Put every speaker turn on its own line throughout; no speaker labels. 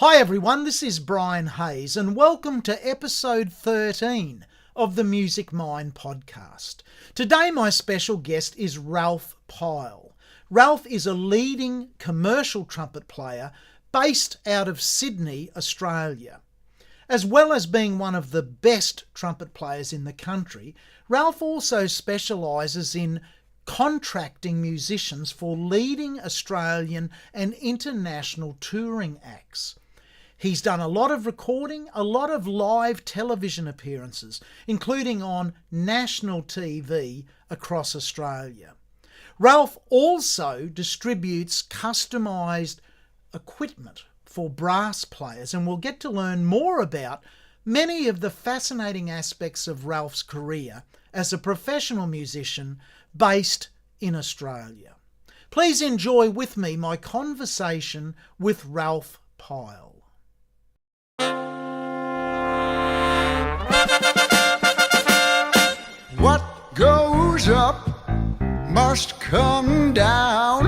Hi everyone, this is Brian Hayes and welcome to episode 13 of the Music Mind podcast. Today my special guest is Ralph Pyle. Ralph is a leading commercial trumpet player based out of Sydney, Australia. As well as being one of the best trumpet players in the country, Ralph also specialises in contracting musicians for leading Australian and international touring acts. He's done a lot of recording, a lot of live television appearances, including on national TV across Australia. Ralph also distributes customised equipment for brass players, and we'll get to learn more about many of the fascinating aspects of Ralph's career as a professional musician based in Australia. Please enjoy with me my conversation with Ralph Pyle.
What goes up must come down.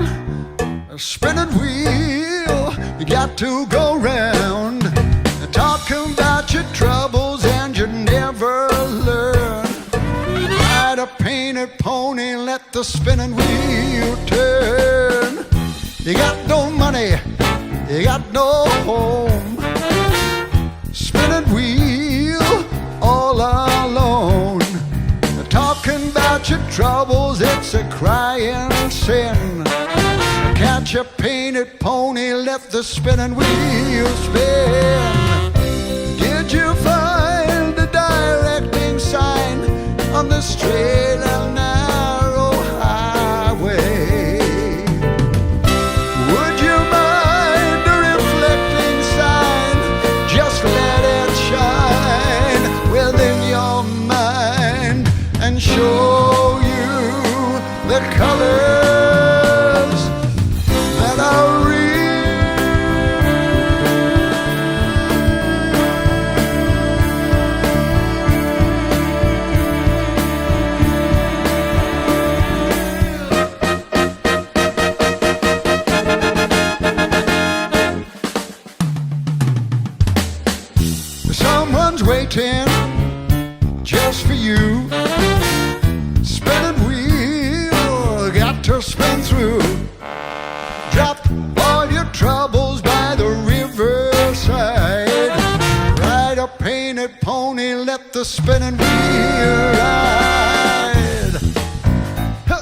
A spinning wheel, you got to go round. Talk about your troubles and you never learn. Ride a painted pony, let the spinning wheel turn. You got no money, you got no home. Spinning wheel all alone. Talking about your troubles, it's a crying sin. Catch a painted pony, let the spinning wheel spin. Did you find a directing sign on the straight and narrow highway? Would you mind a reflecting sign? Just let it shine within your mind and show you the colors that are real. Someone's waiting just for you. Spinning wheel, got to spin through. Drop all your troubles by the riverside. Ride a painted pony, let the spinning wheel ride. Huh.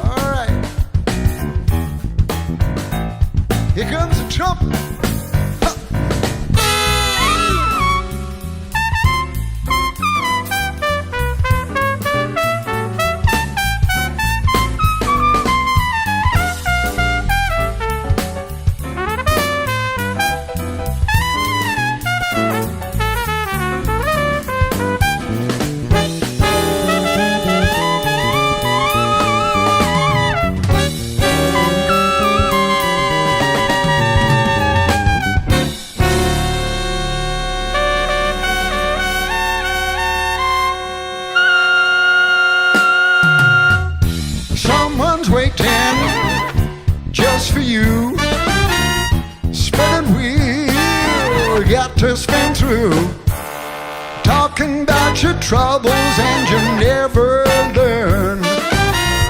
All right. Here comes the trumpet. Just for you. Spinning wheel, got to spin through. Talking about your troubles and you never learn.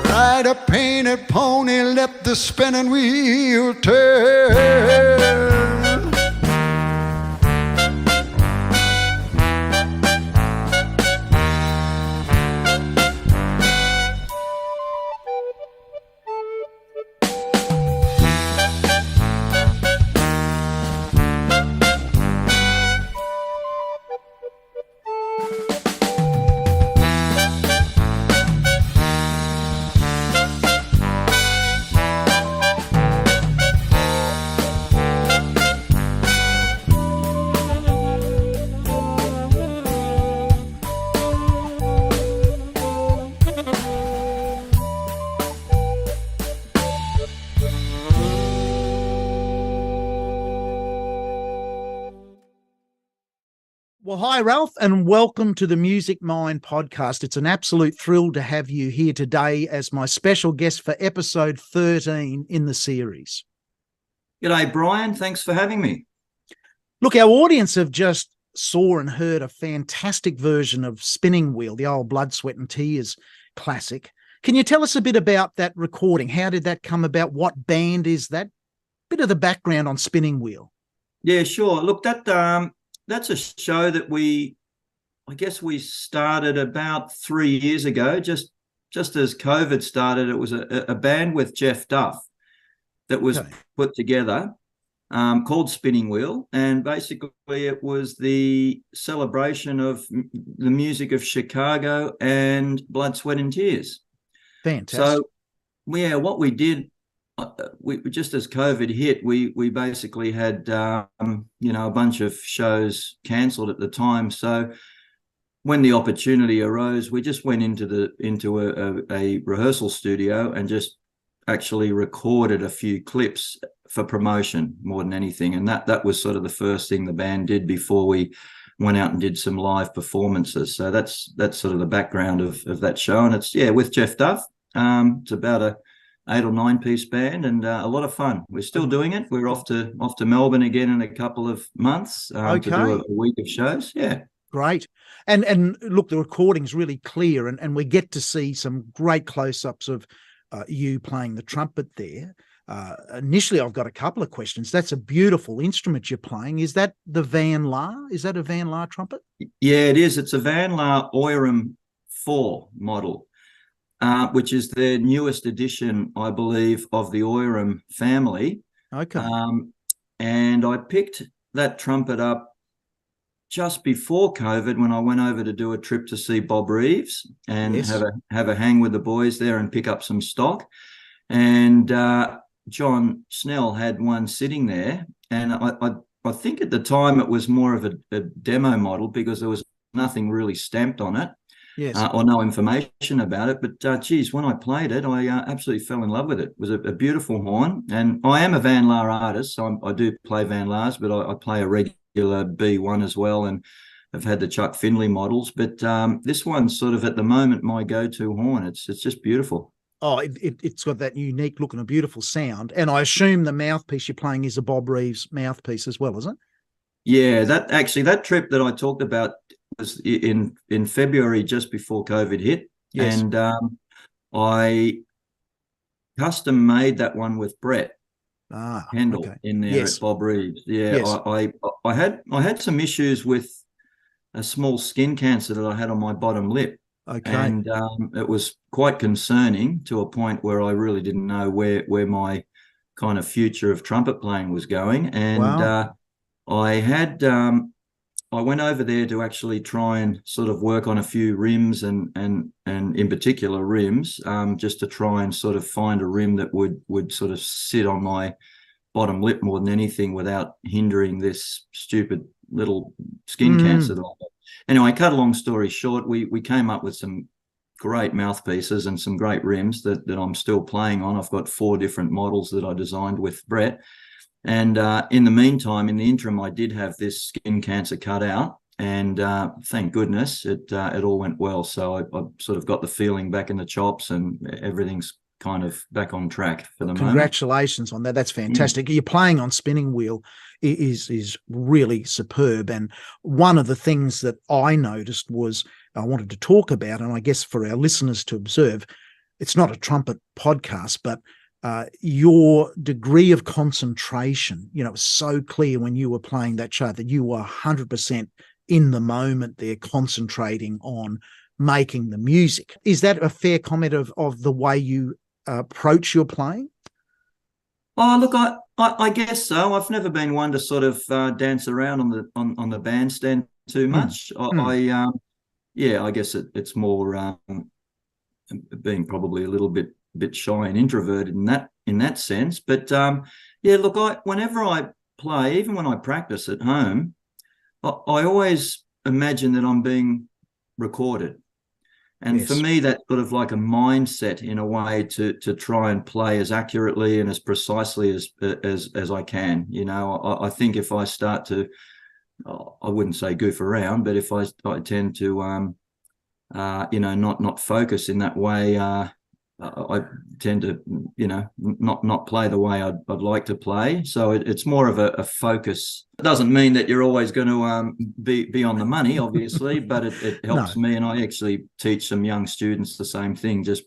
Ride a painted pony, let the spinning wheel turn.
Well, hi, Ralph, and welcome to the Music Mind podcast. It's an absolute thrill to have you here today as my special guest for episode 13 in the series.
G'day, Brian. Thanks for having me.
Look, our audience have just saw and heard a fantastic version of Spinning Wheel, the old Blood, Sweat and Tears classic. Can you tell us a bit about that recording? How did that come about? What band is that? Bit of the background on Spinning Wheel.
Yeah, sure. Look, that's a show that I guess we started about 3 years ago, just as COVID started. It was a band with Jeff Duff that was put together, called Spinning Wheel, and basically it was the celebration of the music of Chicago and Blood, Sweat and Tears.
Fantastic.
So, yeah, what we did, we just as COVID hit, we basically had a bunch of shows cancelled at the time. So when the opportunity arose, we just went into a rehearsal studio and just actually recorded a few clips for promotion more than anything. And that was sort of the first thing the band did before we went out and did some live performances. So that's sort of the background of that show. And it's, with Jeff Duff. It's about a 8 or 9 piece band, and a lot of fun. We're still doing it. We're off to Melbourne again in a couple of months to do a week of shows. Yeah.
Great. And look, the recording's really clear, and we get to see some great close-ups of you playing the trumpet there. Initially, I've got a couple of questions. That's a beautiful instrument you're playing. Is that the Van Laar? Is that a Van Laar trumpet?
Yeah, it is. It's a Van Laar Oiram 4 model, which is the newest edition, I believe, of the Oiram family.
Okay.
And I picked that trumpet up just before COVID when I went over to do a trip to see Bob Reeves and have a hang with the boys there and pick up some stock. And John Snell had one sitting there, and I think at the time it was more of a demo model because there was nothing really stamped on it.
Yes.
Or no information about it. But geez, when I played it, I absolutely fell in love with it. It was a beautiful horn. And I am a Van Laar artist, so I do play Van Laars, but I play a regular B1 as well, and I've had the Chuck Findlay models. But this one's sort of at the moment my go-to horn. It's just beautiful.
Oh, it's got that unique look and a beautiful sound. And I assume the mouthpiece you're playing is a Bob Reeves mouthpiece as well, isn't it?
Yeah, that trip that I talked about was in February, just before COVID hit.
Yes.
And I custom made that one with Brett Kendall in there at Bob Reeves. Yeah, yes. I had some issues with a small skin cancer that I had on my bottom lip.
Okay.
And it was quite concerning to a point where I really didn't know where my kind of future of trumpet playing was going. And
wow.
I went over there to actually try and sort of work on a few rims and in particular rims, just to try and sort of find a rim that would sort of sit on my bottom lip more than anything without hindering this stupid little skin cancer that I had. Anyway, cut a long story short, we came up with some great mouthpieces and some great rims that I'm still playing on. I've got 4 different models that I designed with Brett. And in the meantime, in the interim, I did have this skin cancer cut out, and thank goodness it all went well. So I sort of got the feeling back in the chops, and everything's kind of back on track for the moment.
Congratulations on that. That's fantastic. You're playing on Spinning Wheel is really superb. And one of the things that I noticed was I wanted to talk about, and I guess for our listeners to observe, it's not a trumpet podcast, but your degree of concentration, it was so clear when you were playing that show that you were 100% in the moment there, concentrating on making the music. Is that a fair comment of the way you approach your playing?
Oh, look, I guess so. I've never been one to sort of dance around on the bandstand too much. I guess it's more being probably a little bit shy and introverted in that sense. But look, whenever I play, even when I practice at home, I always imagine that I'm being recorded. And for me, that's sort of like a mindset in a way to try and play as accurately and as precisely as I can. I think if I start to, I wouldn't say goof around, but if I tend to, not focus in that way, I tend to, not play the way I'd like to play. So it's more of a focus. It doesn't mean that you're always going to be on the money, obviously, but it helps me. And I actually teach some young students the same thing. Just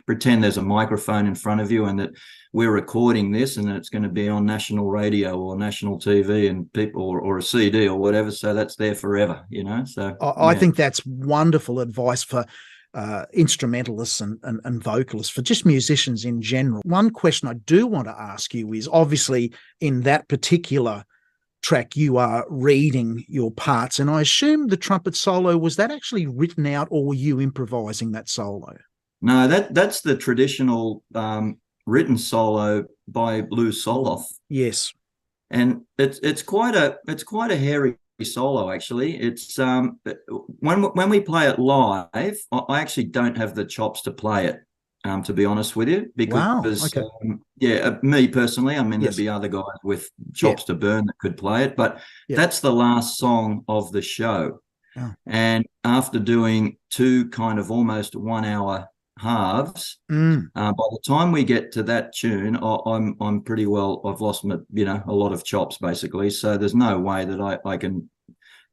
pretend there's a microphone in front of you and that we're recording this and that it's going to be on national radio or national TV and people or a CD or whatever. So that's there forever, So
I think that's wonderful advice for instrumentalists and vocalists, for just musicians in general. One question I do want to ask you is, obviously in that particular track you are reading your parts, and I assume the trumpet solo, was that actually written out or were you improvising that solo?
No, that's the traditional written solo by Lou Soloff.
Yes.
And it's quite a hairy solo, actually. It's when we play it live, I actually don't have the chops to play it, to be honest with you, because me personally, I mean,
Yes.
there'd be other guys with chops to burn that could play it, but that's the last song of the show.
Oh.
And after doing 2 kind of almost 1 hour halves, by the time we get to that tune, I'm pretty well, I've lost my, a lot of chops basically. So there's no way that I can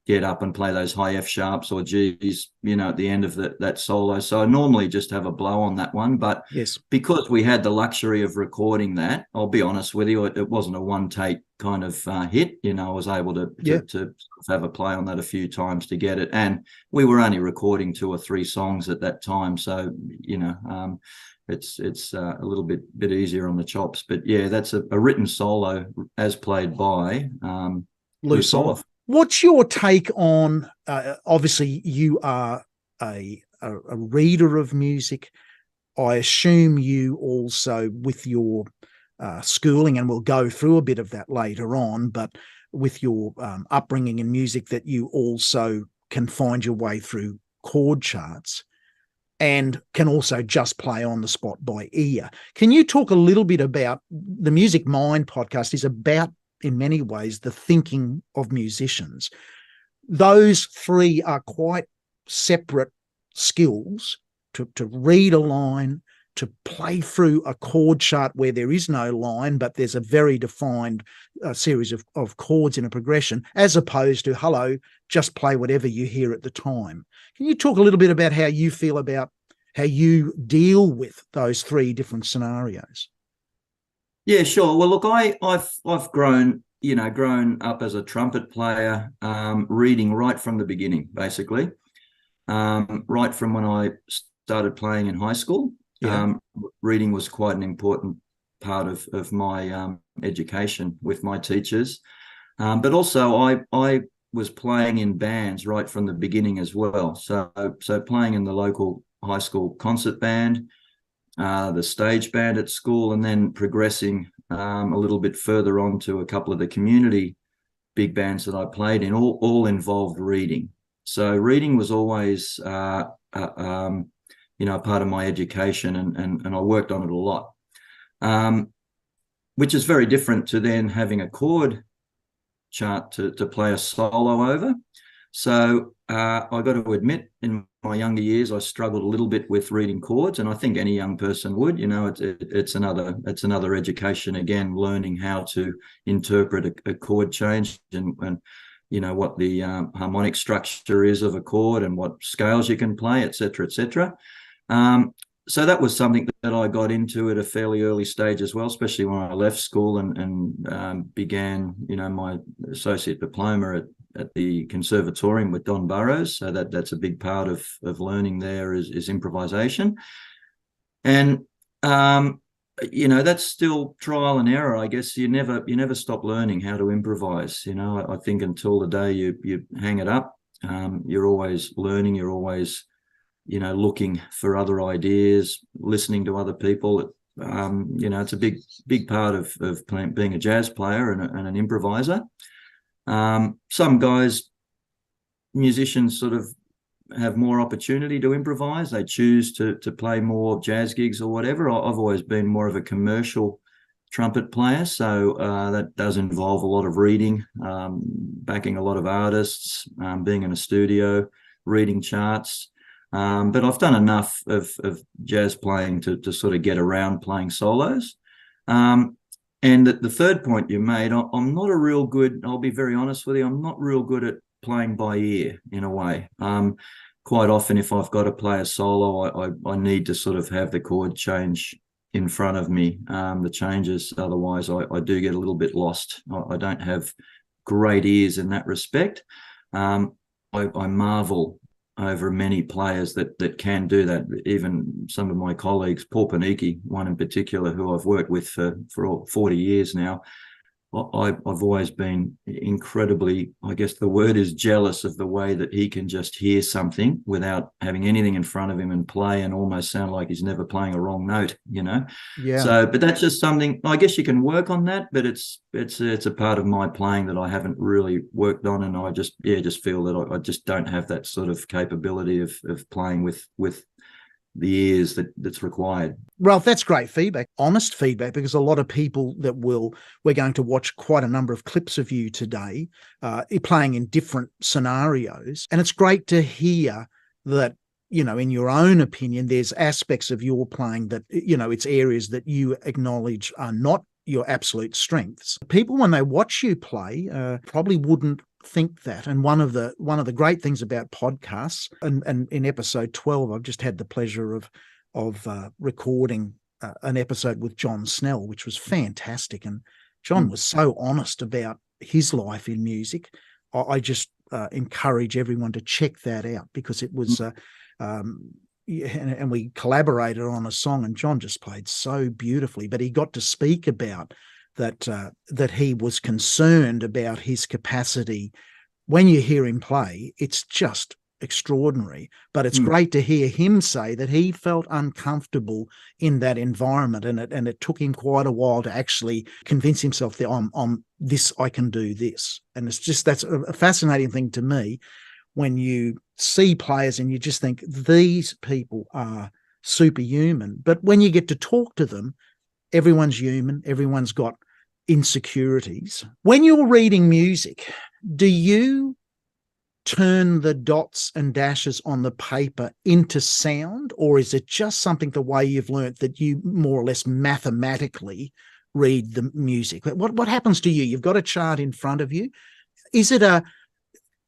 get up and play those high F sharps or G's, at the end of that solo. So I normally just have a blow on that one. But
yes,
because we had the luxury of recording that, I'll be honest with you, it wasn't a one take kind of hit. I was able to have a play on that a few times to get it. And we were only recording 2 or 3 songs at that time. So, it's a little bit easier on the chops. But yeah, that's a written solo as played by
Lou Soloff. What's your take on, obviously you are a reader of music. I assume you also, with your schooling, and we'll go through a bit of that later on, but with your upbringing in music, that you also can find your way through chord charts and can also just play on the spot by ear. Can you talk a little bit about the Music Mind podcast is about, in many ways, the thinking of musicians. Those 3 are quite separate skills, to read a line, to play through a chord chart where there is no line, but there's a very defined series of chords in a progression, as opposed to, hello, just play whatever you hear at the time. Can you talk a little bit about how you feel about how you deal with those 3 different scenarios?
Yeah, sure. Well, look, I've grown up as a trumpet player, reading right from the beginning, basically, right from when I started playing in high school. Yeah. Reading was quite an important part of my education with my teachers, but also I was playing in bands right from the beginning as well. So playing in the local high school concert band, the stage band at school, and then progressing a little bit further on to a couple of the community big bands that I played in, all involved reading. So reading was always a part of my education, and I worked on it a lot, which is very different to then having a chord chart to play a solo over. So I got to admit, in my younger years, I struggled a little bit with reading chords, and I think any young person would. It's another education again, learning how to interpret a chord change and what the harmonic structure is of a chord and what scales you can play, etc., etc. So that was something that I got into at a fairly early stage as well, especially when I left school and began, my associate diploma at the conservatorium with Don Burrows. So that's a big part of learning there is improvisation. And, that's still trial and error. I guess you never stop learning how to improvise. I think until the day you hang it up, you're always learning, you're always looking for other ideas, listening to other people. It's a big part of being a jazz player and an improviser. Some guys, musicians, sort of have more opportunity to improvise. They choose to play more jazz gigs or whatever. I've always been more of a commercial trumpet player, so that does involve a lot of reading, backing a lot of artists, being in a studio, reading charts. But I've done enough of jazz playing to sort of get around playing solos. And the third point you made, I'm not a real good, I'll be very honest with you, I'm not real good at playing by ear in a way. Quite often, if I've got to play a solo, I need to sort of have the chord change in front of me, the changes. Otherwise, I do get a little bit lost. I don't have great ears in that respect. I marvel over many players that can do that. Even some of my colleagues, Paul Panichi, one in particular, who I've worked with for 40 years now, I've always been incredibly, I guess the word is jealous of the way that he can just hear something without having anything in front of him and play and almost sound like he's never playing a wrong note, you know?
Yeah.
So, but that's just something, I guess you can work on that, but it's a part of my playing that I haven't really worked on. And I just feel that I just don't have that sort of capability of playing with the ears that's required.
Ralph, that's great feedback, honest feedback, because a lot of people we're going to watch quite a number of clips of you today, playing in different scenarios. And it's great to hear that, you know, in your own opinion, there's aspects of your playing that, you know, it's areas that you acknowledge are not your absolute strengths. People, when they watch you play, probably wouldn't think that. And one of the great things about podcasts, and in episode 12, I've just had the pleasure of recording an episode with John Snell, which was fantastic. And John was so honest about his life in music. I just encourage everyone to check that out, because it was and we collaborated on a song, and John just played so beautifully, but he got to speak about that he was concerned about his capacity. When you hear him play, it's just extraordinary. But it's great to hear him say that he felt uncomfortable in that environment, and it took him quite a while to actually convince himself that I'm this, I can do this. And that's a fascinating thing to me, when you see players and you just think these people are superhuman. But when you get to talk to them, everyone's human, everyone's got insecurities. When you're reading music, do you turn the dots and dashes on the paper into sound, or is it just something, the way you've learnt, that you more or less mathematically read the music? What happens to you? You've got a chart in front of you. Is it a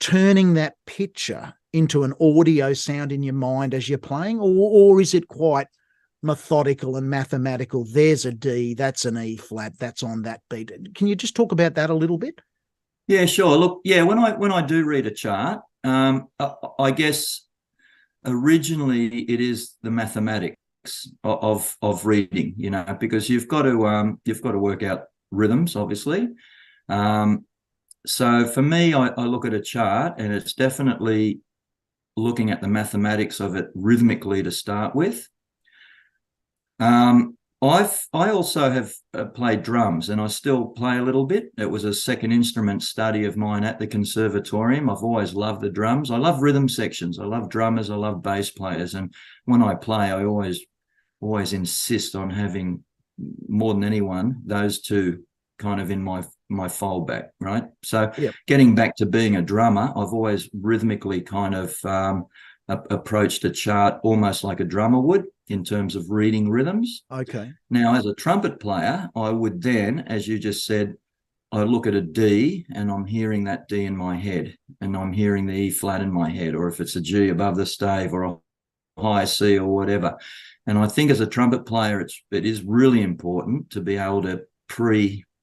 turning that picture into an audio sound in your mind as you're playing, or is it quite methodical and mathematical? There's a D, that's an E flat, that's on that beat. Can you just talk about that a little bit?
Yeah, sure. Look, yeah, when I do read a chart, I guess originally it is the mathematics of reading, you know, because you've got to work out rhythms, obviously. So for me, I look at a chart, and it's definitely looking at the mathematics of it rhythmically to start with. I also have played drums, and I still play a little bit. It was a second instrument study of mine at the conservatorium. I've always loved the drums. I love rhythm sections. I love drummers. I love bass players. And when I play, I always insist on having, more than anyone, those two kind of in my fallback, right? So Getting back to being a drummer, I've always rhythmically kind of approached a chart almost like a drummer would, in terms of reading rhythms.
Okay.
Now, as a trumpet player, I would then, as you just said, I look at a D, and I'm hearing that D in my head, and I'm hearing the E flat in my head, or if it's a G above the stave, or a high C, or whatever. And I think as a trumpet player, it is really important to be able to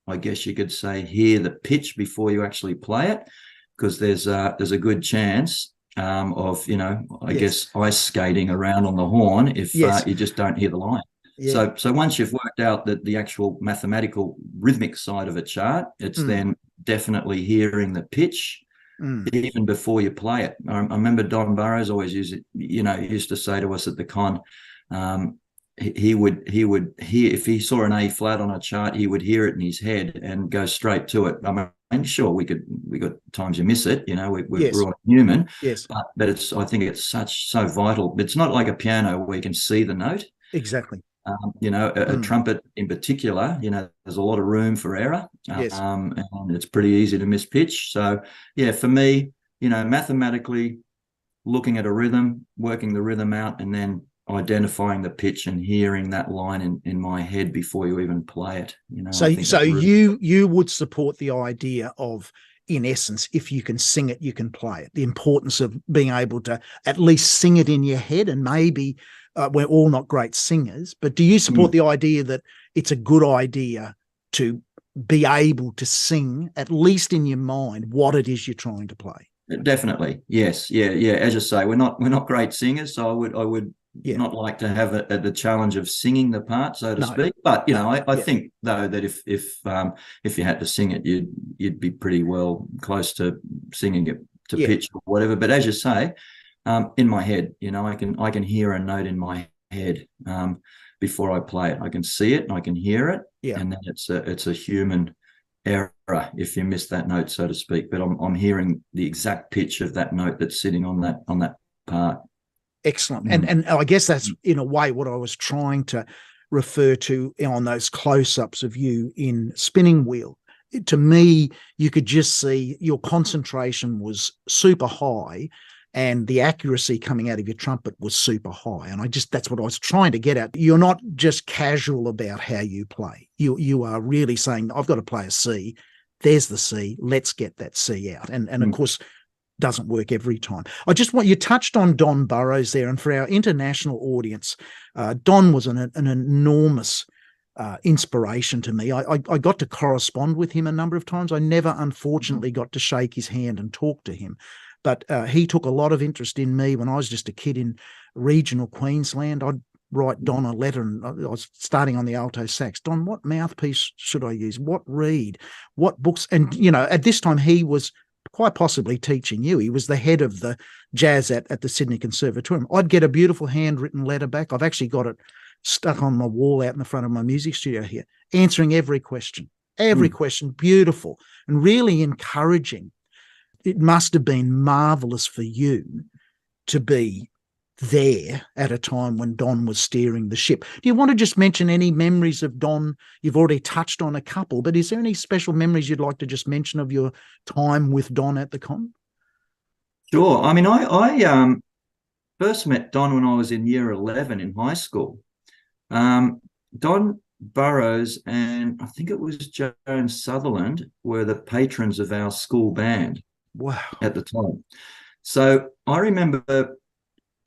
I guess you could say, hear the pitch before you actually play it, because there's a good chance of, you know, I guess ice skating around on the horn if you just don't hear the line. Yeah. So once you've worked out the actual mathematical rhythmic side of a chart, it's then definitely hearing the pitch even before you play it. I remember Don Burrows always used to say to us at the con, he would hear, if he saw an A flat on a chart, he would hear it in his head and go straight to it. I mean, sure, we got times you miss it, you know, we're all human. Yes. But I think it's so vital. It's not like a piano where you can see the note.
Exactly.
You know, a trumpet in particular, you know, there's a lot of room for error. And it's pretty easy to miss pitch. So yeah, for me, you know, mathematically, looking at a rhythm, working the rhythm out, and then identifying the pitch and hearing that line in my head before you even play it.
So
I think really...
you would support the idea of, in essence, if you can sing it, you can play it. The importance of being able to at least sing it in your head, and maybe we're all not great singers, but do you support the idea that it's a good idea to be able to sing, at least in your mind, what it is you're trying to play?
Definitely, yes, yeah. As you say, we're not great singers, so I would not like to have the challenge of singing the part, so to speak. But I think though that if you had to sing it, you'd be pretty well close to singing it to pitch or whatever. But as you say, in my head, I can hear a note in my head before I play it. I can see it and I can hear it, and then it's a human error if you miss that note, so to speak. But I'm hearing the exact pitch of that note that's sitting on that part.
Excellent. And I guess that's in a way what I was trying to refer to on those close-ups of you in Spinning Wheel. To me, you could just see your concentration was super high and the accuracy coming out of your trumpet was super high. And that's what I was trying to get at. You're not just casual about how you play. You are really saying, I've got to play a C. There's the C. Let's get that C out. And of course, doesn't work every time. You touched on Don Burrows there, and for our international audience, Don was an enormous inspiration to me. I got to correspond with him a number of times. I never, unfortunately, got to shake his hand and talk to him, but he took a lot of interest in me when I was just a kid in regional Queensland. I'd write Don a letter, and I was starting on the alto sax. Don, what mouthpiece should I use? What reed? What books? And, at this time he was quite possibly teaching you. He was the head of the jazz at the Sydney Conservatorium. I'd get a beautiful handwritten letter back. I've actually got it stuck on my wall out in the front of my music studio here, answering every question, beautiful and really encouraging. It must have been marvelous for you to be there at a time when Don was steering the ship. Do you want to just mention any memories of Don? You've already touched on a couple, but is there any special memories you'd like to just mention of your time with Don at the con?
Sure. I mean, I first met Don when I was in year 11 in high school. Don Burrows and I think it was Joan Sutherland were the patrons of our school band.
Wow.
At the time. So I remember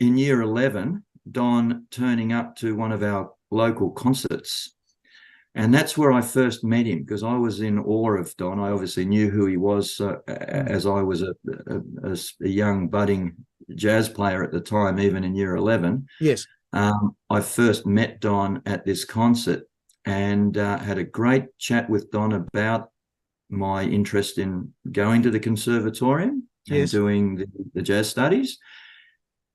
in year 11, Don turning up to one of our local concerts. And that's where I first met him, because I was in awe of Don. I obviously knew who he was as I was a young budding jazz player at the time, even in year 11.
Yes.
I first met Don at this concert and had a great chat with Don about my interest in going to the conservatorium and doing the jazz studies,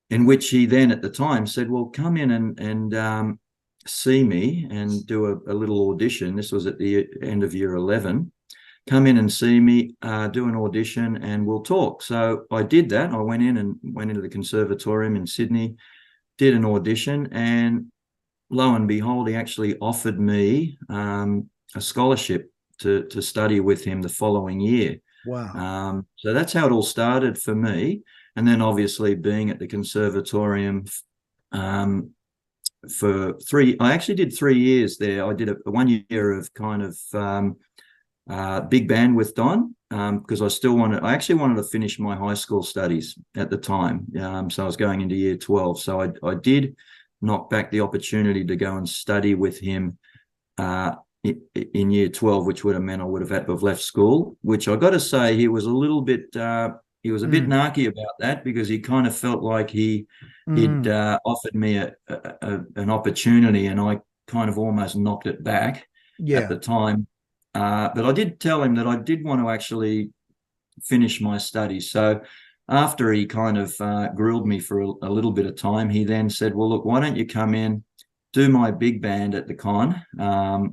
in which he then at the time said, well, come in and see me and do a little audition. This was at the end of year 11. Come in and see me, do an audition, and we'll talk. So I did that. I went into the conservatorium in Sydney, did an audition, and lo and behold, he actually offered me a scholarship to study with him the following year.
Wow.
So that's how it all started for me. And then obviously being at the conservatorium I actually did 3 years there. I did a 1 year of kind of big band with Don because I actually wanted to finish my high school studies at the time. So I was going into year 12. So I did knock back the opportunity to go and study with him in year 12, which would have meant I would have had to have left school, which I got to say he was a little bit he was a bit narky about that, because he kind of felt like he'd offered me an opportunity, and I kind of almost knocked it back at the time. But I did tell him that I did want to actually finish my studies. So after he kind of grilled me for a little bit of time, he then said, well, look, why don't you come in, do my big band at the con,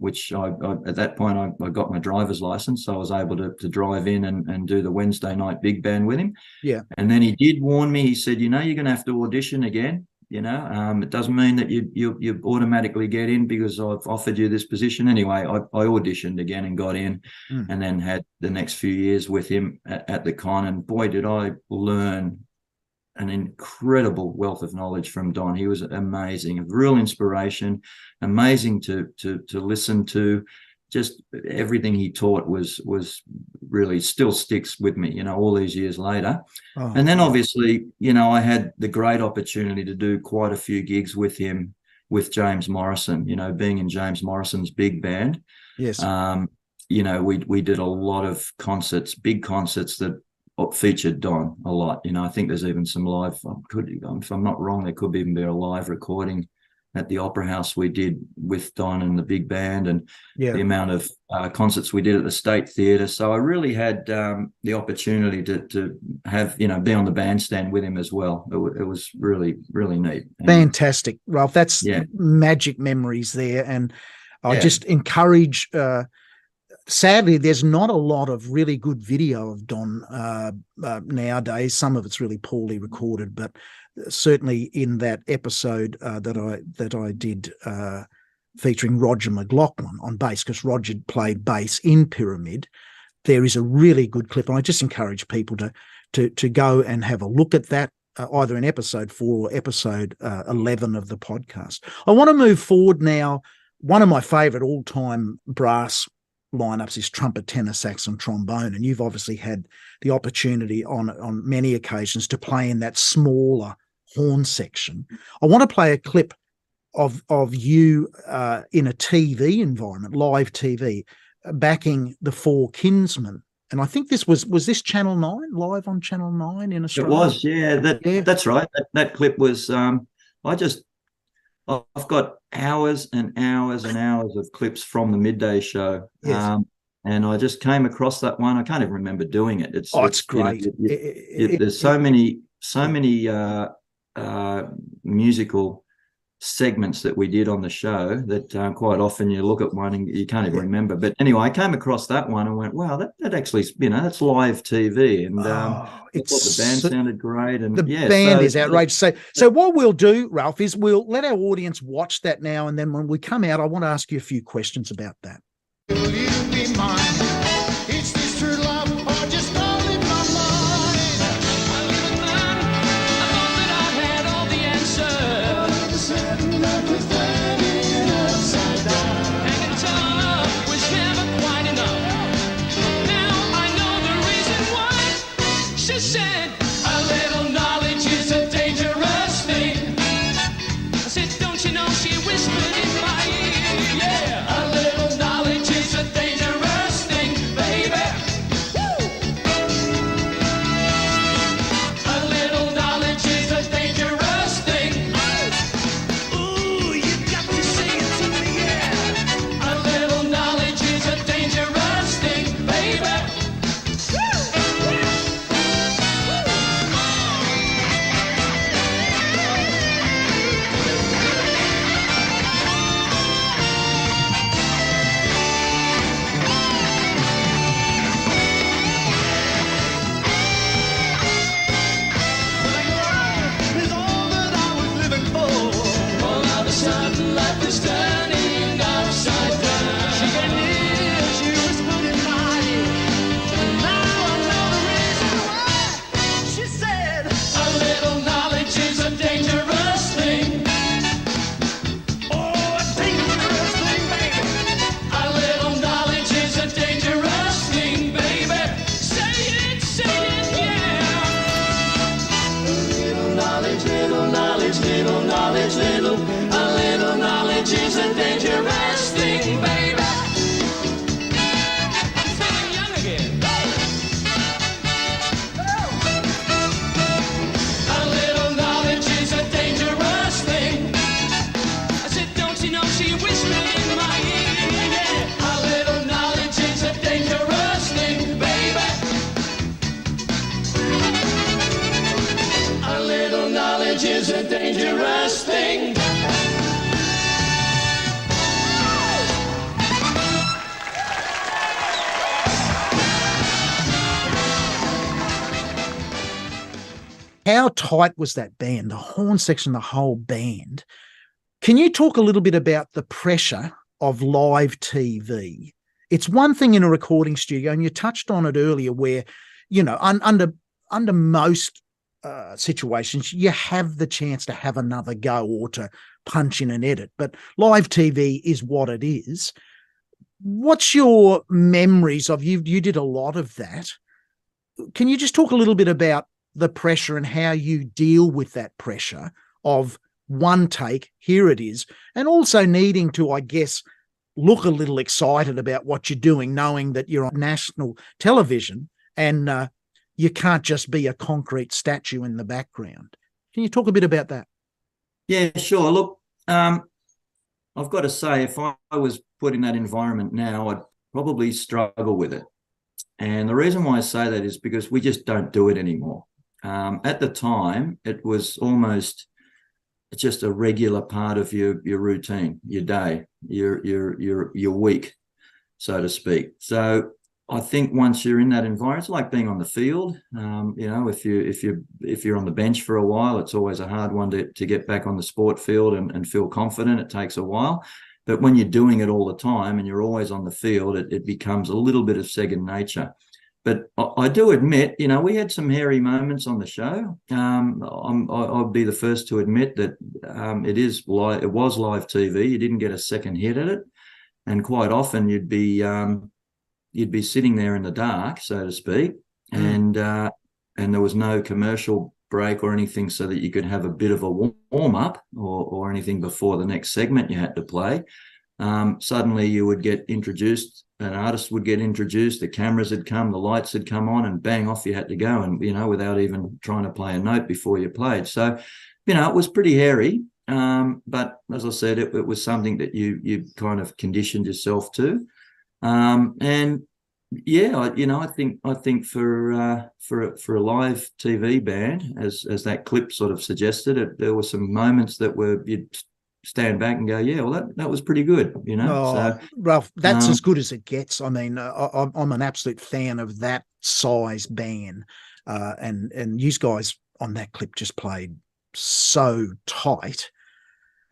which I at that point I got my driver's license, so I was able to drive in and do the Wednesday night big band with him.
Yeah. And
then he did warn me. He said, you're going to have to audition again. It doesn't mean that you automatically get in because I've offered you this position. Anyway, I auditioned again and got in, and then had the next few years with him at the con. And boy, did I learn an incredible wealth of knowledge from Don. He was amazing, a real inspiration, amazing to listen to. Just everything he taught was really still sticks with me, all these years later.
Oh,
and then obviously, I had the great opportunity to do quite a few gigs with him, with James Morrison, being in James Morrison's big band.
yes.
We did a lot of concerts, big concerts that featured Don a lot. I think there's even some live, if I'm not wrong, there could even be a live recording at the Opera House we did with Don and the big band, and the amount of concerts we did at the State Theatre. So I really had the opportunity to have, be on the bandstand with him as well. It was really, really neat.
Fantastic, Ralph. That's magic memories there. And I just encourage, sadly, there's not a lot of really good video of Don nowadays. Some of it's really poorly recorded, but certainly in that episode that I did featuring Roger McLaughlin on bass, because Roger played bass in Pyramid, there is a really good clip, and I just encourage people to go and have a look at that, either in episode 4 or episode 11 of the podcast. I want to move forward now. One of my favourite all-time brass lineups is trumpet, tenor, sax, and trombone, and you've obviously had the opportunity on many occasions to play in that smaller horn section. I want to play a clip of you in a TV environment, live TV, backing the Four Kinsmen. And I think this was this Channel 9, live on Channel 9 in Australia?
It was, that's right. That clip was, I've got hours and hours and hours of clips from the midday show.
Yes.
And I just came across that one. I can't even remember doing it. It's
great.
There's so many musical segments that we did on the show that quite often you look at one and you can't even remember. But anyway, I came across that one and went, wow, that actually, that's live TV. And I thought the band sounded great. And
the band is outrageous. So what we'll do, Ralph, is we'll let our audience watch that now. And then when we come out, I want to ask you a few questions about that.
Will you be mine? Is this true love or just all in my mind?
I live with man. I thought that I had all the answers. Hanging tough was never quite enough. Now I know the reason why. She said, a little knowledge is a dangerous thing. I said, don't you know, she whispered in my ear, yeah, a little knowledge is a dangerous thing, baby. Woo! A little knowledge is a dangerous thing. Ooh, you got to say it to me, yeah. A little knowledge is a dangerous thing, baby.
Is all that I was living for.
All of a sudden, life is turning upside down.
She came near, she whispered in my ear. Now I know the reason why. She said,
A little knowledge is a dangerous thing.
oh, a dangerous thing, baby.
A little knowledge is a dangerous thing, baby. Say it, yeah. Little knowledge, little knowledge, little knowledge, little. A little knowledge is a dangerous thing, baby. I'm feeling young again. A little knowledge is a dangerous thing. I said, don't you know, she whispered in my ear, yeah. A little knowledge is a dangerous thing, baby. A little knowledge is a dangerous thing.
How tight was that band, the horn section, the whole band? Can you talk a little bit about the pressure of live TV? It's one thing in a recording studio, and you touched on it earlier, where, under most situations, you have the chance to have another go or to punch in and edit. But live TV is what it is. What's your memories of you? You did a lot of that. Can you just talk a little bit about the pressure and how you deal with that pressure of one take, here it is, and also needing to, I guess, look a little excited about what you're doing, knowing that you're on national television and you can't just be a concrete statue in the background. Can you talk a bit about that?
Yeah, sure. Look, I've got to say, if I was put in that environment now, I'd probably struggle with it. And the reason why I say that is because we just don't do it anymore. At the time, it was almost just a regular part of your routine, your day, your week, so to speak. So I think once you're in that environment, it's like being on the field. If you're on the bench for a while, it's always a hard one to get back on the sport field and feel confident. It takes a while. But when you're doing it all the time and you're always on the field, it becomes a little bit of second nature. But I do admit, we had some hairy moments on the show. I'll be the first to admit that it was live TV. You didn't get a second hit at it, and quite often you'd be sitting there in the dark, so to speak, and there was no commercial break or anything so that you could have a bit of a warm up or anything before the next segment you had to play. Suddenly you would get introduced, an artist would get introduced, the cameras had come, the lights had come on, and bang, off you had to go, and without even trying to play a note before you played. So it was pretty hairy, but as I said, it was something that you kind of conditioned yourself to. And yeah, I think for a live TV band, as that clip sort of suggested, there were some moments that you'd stand back and go, yeah, well, that was pretty good, So,
Ralph, that's as good as it gets. I mean, I'm an absolute fan of that size band, and you guys on that clip just played so tight.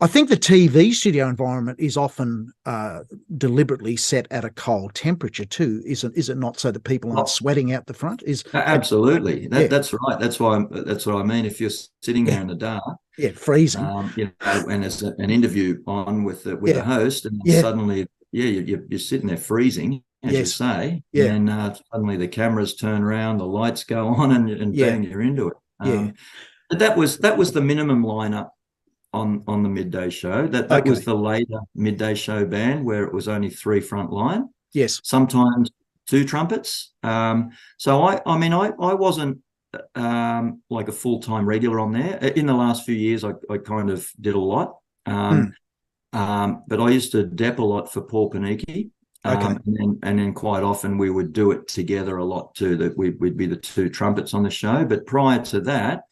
I think the TV studio environment is often deliberately set at a cold temperature too, is it not, so that people aren't sweating out the front?
Absolutely. That's right. That's what I mean. If you're sitting there in the dark,
freezing,
and it's an interview on with the host, and suddenly, you're sitting there freezing, as you say, and suddenly the cameras turn around, the lights go on, and bang, you're into it. But that was the minimum lineup on the midday show. That was the later midday show band, where it was only 3 front line. Yes. Sometimes 2 trumpets. So I wasn't like a full-time regular on there. In the last few years, I kind of did a lot. But I used to dep a lot for Paul Panicki. And then quite often we would do it together a lot too, that we'd be the 2 trumpets on the show. But prior to that,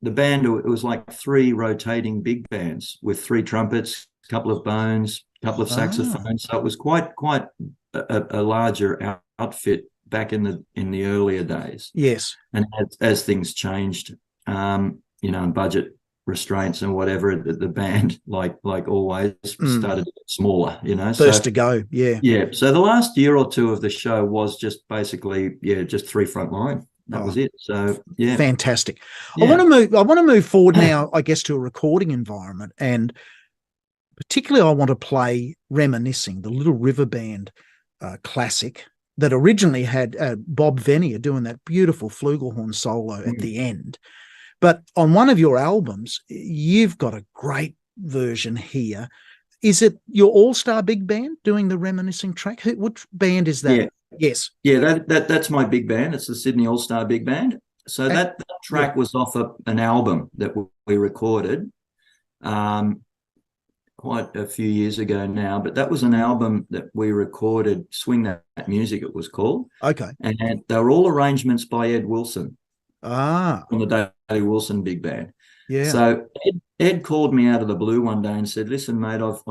the band, it was like 3 rotating big bands with 3 trumpets, a couple of bones, a couple of saxophones. So it was quite a larger outfit back in the earlier days. Yes. And as things changed, and budget restraints and whatever, the band, like always, started to get smaller, First to go, yeah. Yeah. So the last year or 2 of the show was just basically, just 3 front line. That was it. So yeah, fantastic. Yeah. I want to move forward now, I guess, to a recording environment, and particularly I want to play "Reminiscing," the Little River Band classic that originally had Bob Venier doing that beautiful flugelhorn solo at the end. But on one of your albums, you've got a great version here. Is it your all-star big band doing the Reminiscing track? Which band is that? Yeah. Yes. Yeah, that's my big band. It's the Sydney All-Star Big Band. So that track was off an album that we recorded quite a few years ago now, but that was an album that we recorded, Swing That Music it was called. Okay. And they were all arrangements by Ed Wilson. From the Daley Wilson Big Band. Yeah. So Ed called me out of the blue one day and said, "Listen, mate, I've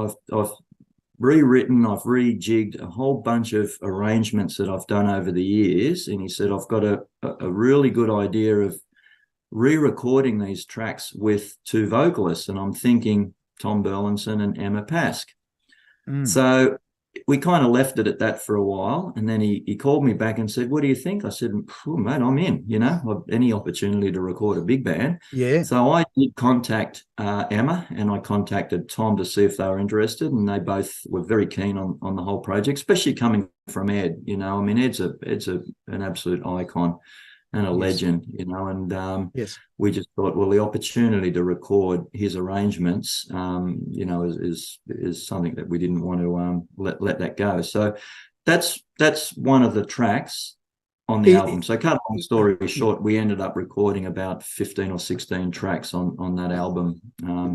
rewritten, I've rejigged a whole bunch of arrangements that I've done over the years." And he said, "I've got a really good idea of re-recording these tracks with 2 vocalists." And I'm thinking Tom Burlinson and Emma Pask. So we kind of left it at that for a while, and then he called me back and said, "What do you think?" I said, "Mate, I'm in. Any opportunity to record a big band."
Yeah.
So I did contact Emma, and I contacted Tom to see if they were interested, and they both were very keen on the whole project, especially coming from Ed. Ed's an absolute icon and a legend, and
Yes.
we just thought, well, the opportunity to record his arrangements, is something that we didn't want to let that go. So that's one of the tracks on the album. So cut a long story short, we ended up recording about 15 or 16 tracks on that album,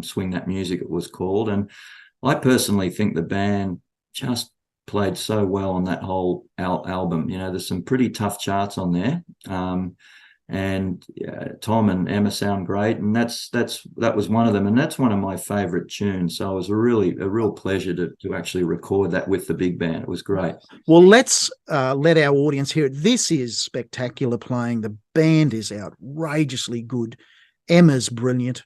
Swing That Music it was called. And I personally think the band just played so well on that whole album. There's some pretty tough charts on there, and Tom and Emma sound great, and that was one of them, and that's one of my favorite tunes. So it was a real pleasure to actually record that with the big band. It was great.
Well, let's let our audience hear it. This is spectacular playing. The band is outrageously good. Emma's brilliant.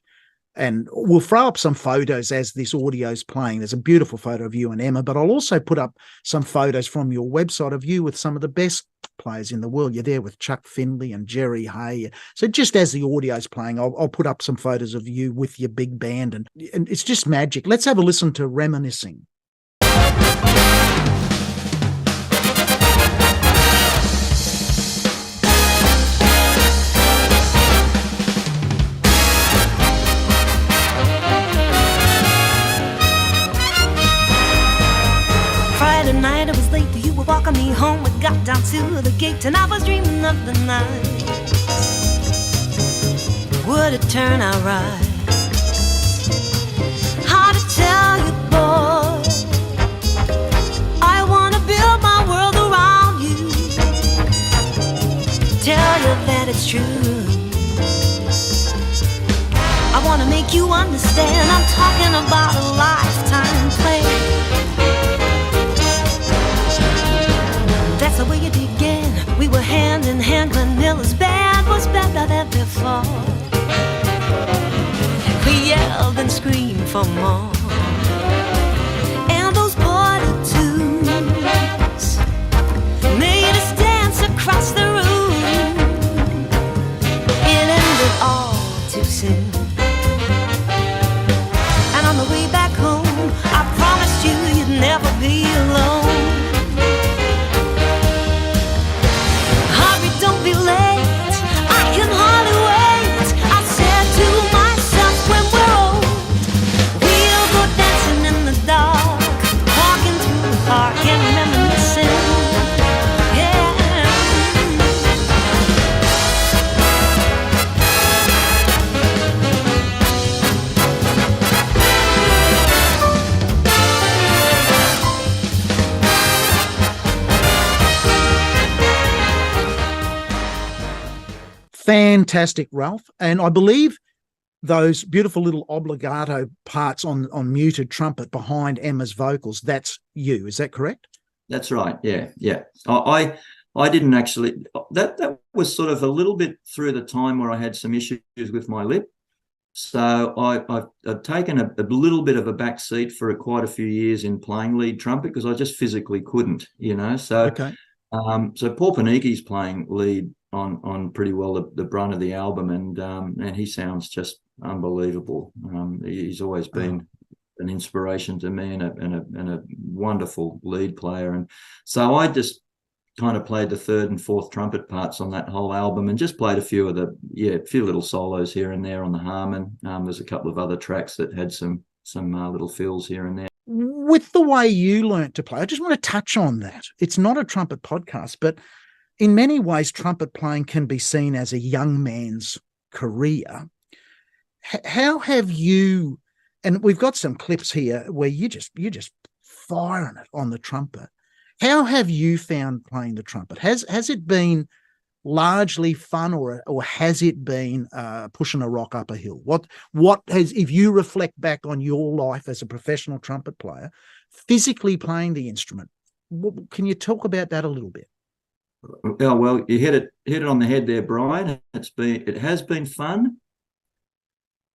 And we'll throw up some photos as this audio's playing. There's a beautiful photo of you and Emma, but I'll also put up some photos from your website of you with some of the best players in the world. You're there with Chuck Findlay and Jerry Hay. So just as the audio's playing, I'll put up some photos of you with your big band, and it's just magic. Let's have a listen to Reminiscing.
Friday night, it was late, but you were walking me home. We got down to the gate, and I was dreaming of the night. Would it turn out right? Hard to tell you, boy. I wanna build my world around you. Tell you that it's true. I wanna make you understand. I'm talking about a lifetime play. That's the way it began. We were hand in hand. Glenn Miller's band was better than before. We yelled and screamed for more. And those border tunes made us dance across the room. It ended all too soon. And on the way back home, I promised you you'd never be alone. Don't be late, I can hardly wait. I said to myself, when we're old, we'll go dancing in the dark, walking through the park and reminiscing.
Fantastic, Ralph. And I believe those beautiful little obligato parts on muted trumpet behind Emma's vocals, that's you. Is that correct?
That's right. Yeah. I didn't actually. That was sort of a little bit through the time where I had some issues with my lip. So I've taken a little bit of a back seat for quite a few years in playing lead trumpet because I just physically couldn't, So
Okay.
So Paul Panicki's playing lead on pretty well the brunt of the album, and he sounds just unbelievable. He's always been an inspiration to me and a wonderful lead player. And so I just kind of played the third and fourth trumpet parts on that whole album and just played a few little solos here and there on the Harmon. There's a couple of other tracks that had some little fills here and there.
With the way you learnt to play, I just want to touch on that. It's not a trumpet podcast, but in many ways, trumpet playing can be seen as a young man's career. How have you, and we've got some clips here where you're just firing it on the trumpet. How have you found playing the trumpet? Has it been largely fun, or has it been pushing a rock up a hill? What has, if you reflect back on your life as a professional trumpet player, physically playing the instrument, can you talk about that a little bit?
Oh, well, you hit it on the head there, Brian. It has been fun,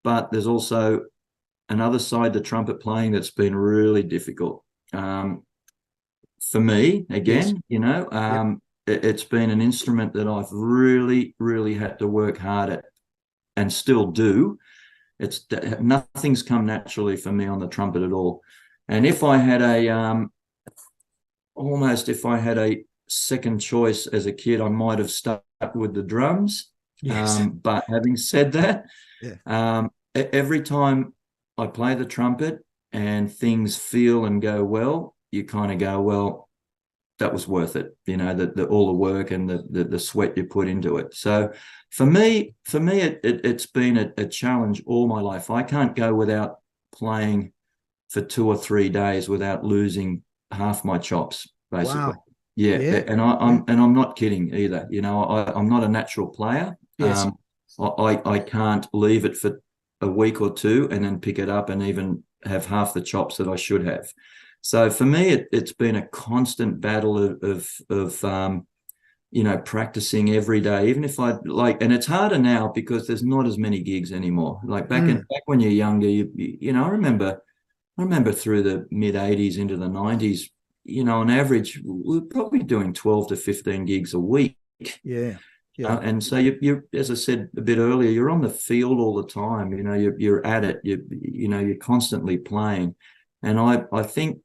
but there's also another side to trumpet playing that's been really difficult. for me again. It's been an instrument that I've really, really had to work hard at, and still do. Nothing's come naturally for me on the trumpet at all. And if I had a second choice as a kid, I might have stuck with the drums.
Yes.
But having said that,
Yeah.
Every time I play the trumpet and things feel and go well, you kind of go, well, that was worth it. All the work and the sweat you put into it. So for me, it's been a challenge all my life. I can't go without playing for 2 or 3 days without losing half my chops, basically.
Wow.
Yeah.
Yeah.
And I'm not kidding either. I'm not a natural player.
Yes.
I can't leave it for a week or two and then pick it up and even have half the chops that I should have. So for me, it's been a constant battle of practicing every day, even if I like, and it's harder now because there's not as many gigs anymore. Like back when you're younger, I remember through the mid 80s into the 90s, on average, we're probably doing 12 to 15 gigs a week.
Yeah. Yeah.
And so you, as I said a bit earlier, you're on the field all the time. You're at it. You're constantly playing, and I think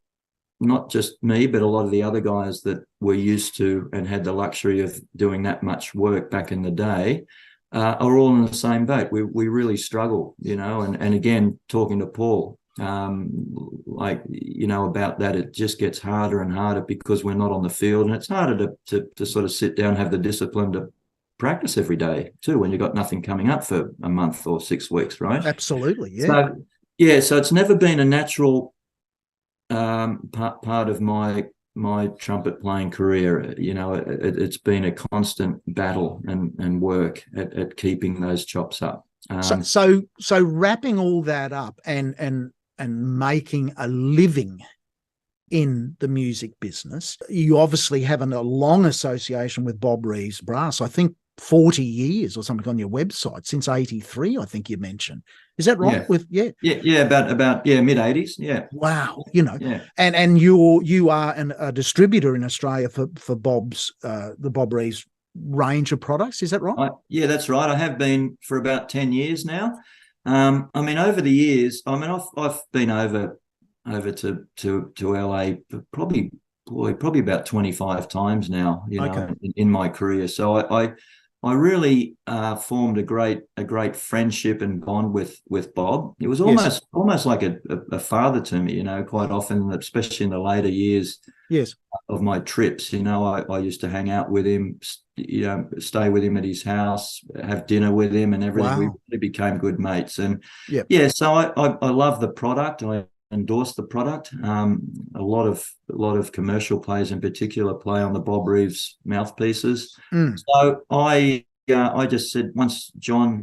not just me, but a lot of the other guys that were used to and had the luxury of doing that much work back in the day are all in the same boat. We really struggle, and again, talking to Paul, about that, it just gets harder and harder because we're not on the field, and it's harder to sort of sit down, have the discipline to practice every day too when you've got nothing coming up for a month or 6 weeks, right?
Absolutely. Yeah.
So it's never been a natural part of my trumpet playing career. It's been a constant battle and work at keeping those chops up.
So wrapping all that up and making a living in the music business, you obviously have a long association with Bob Reeves Brass. I think 40 years or something on your website, since 83, I think you mentioned. Is that right?
Yeah. About mid 80s. Yeah.
Wow.
Yeah.
And you are a distributor in Australia for Bob's the Bob Reeves range of products. Is that right?
Yeah, that's right. I have been for about 10 years now. Over the years, I've been over to LA probably about 25 times now,
Okay.
in my career. So I really formed a great friendship and bond with Bob. It was almost like a father to me, quite often, especially in the later years
Yes.
of my trips. I used to hang out with him, stay with him at his house, have dinner with him and everything.
Wow.
We really became good mates. And
Yep.
so I love the product. I endorse the product. A lot of commercial players in particular play on the Bob Reeves mouthpieces. So I just said, once John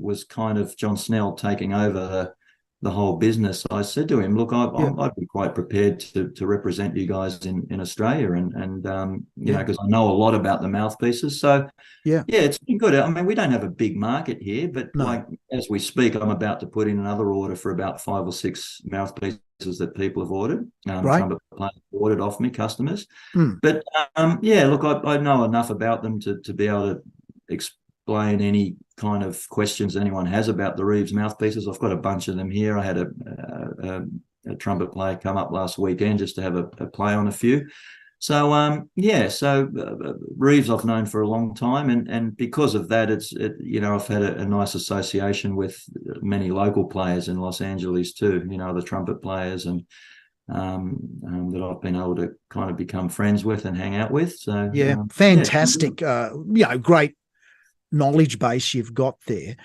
Snell taking over the whole business, I said to him, look, I'd be quite prepared to represent you guys in Australia and because I know a lot about the mouthpieces. So it's been good. We don't have a big market here, but like as we speak, I'm about to put in another order for about 5 or 6 mouthpieces that people have ordered, trumpet players ordered off me, customers. But look, I know enough about them to be able to explain any kind of questions anyone has about the Reeves mouthpieces. I've got a bunch of them here. I had a trumpet player come up last weekend just to have a play on a few. So Reeves I've known for a long time, and because of that, I've had a nice association with many local players in Los Angeles too. The trumpet players and that I've been able to kind of become friends with and hang out with. So
fantastic. Great knowledge base you've got there.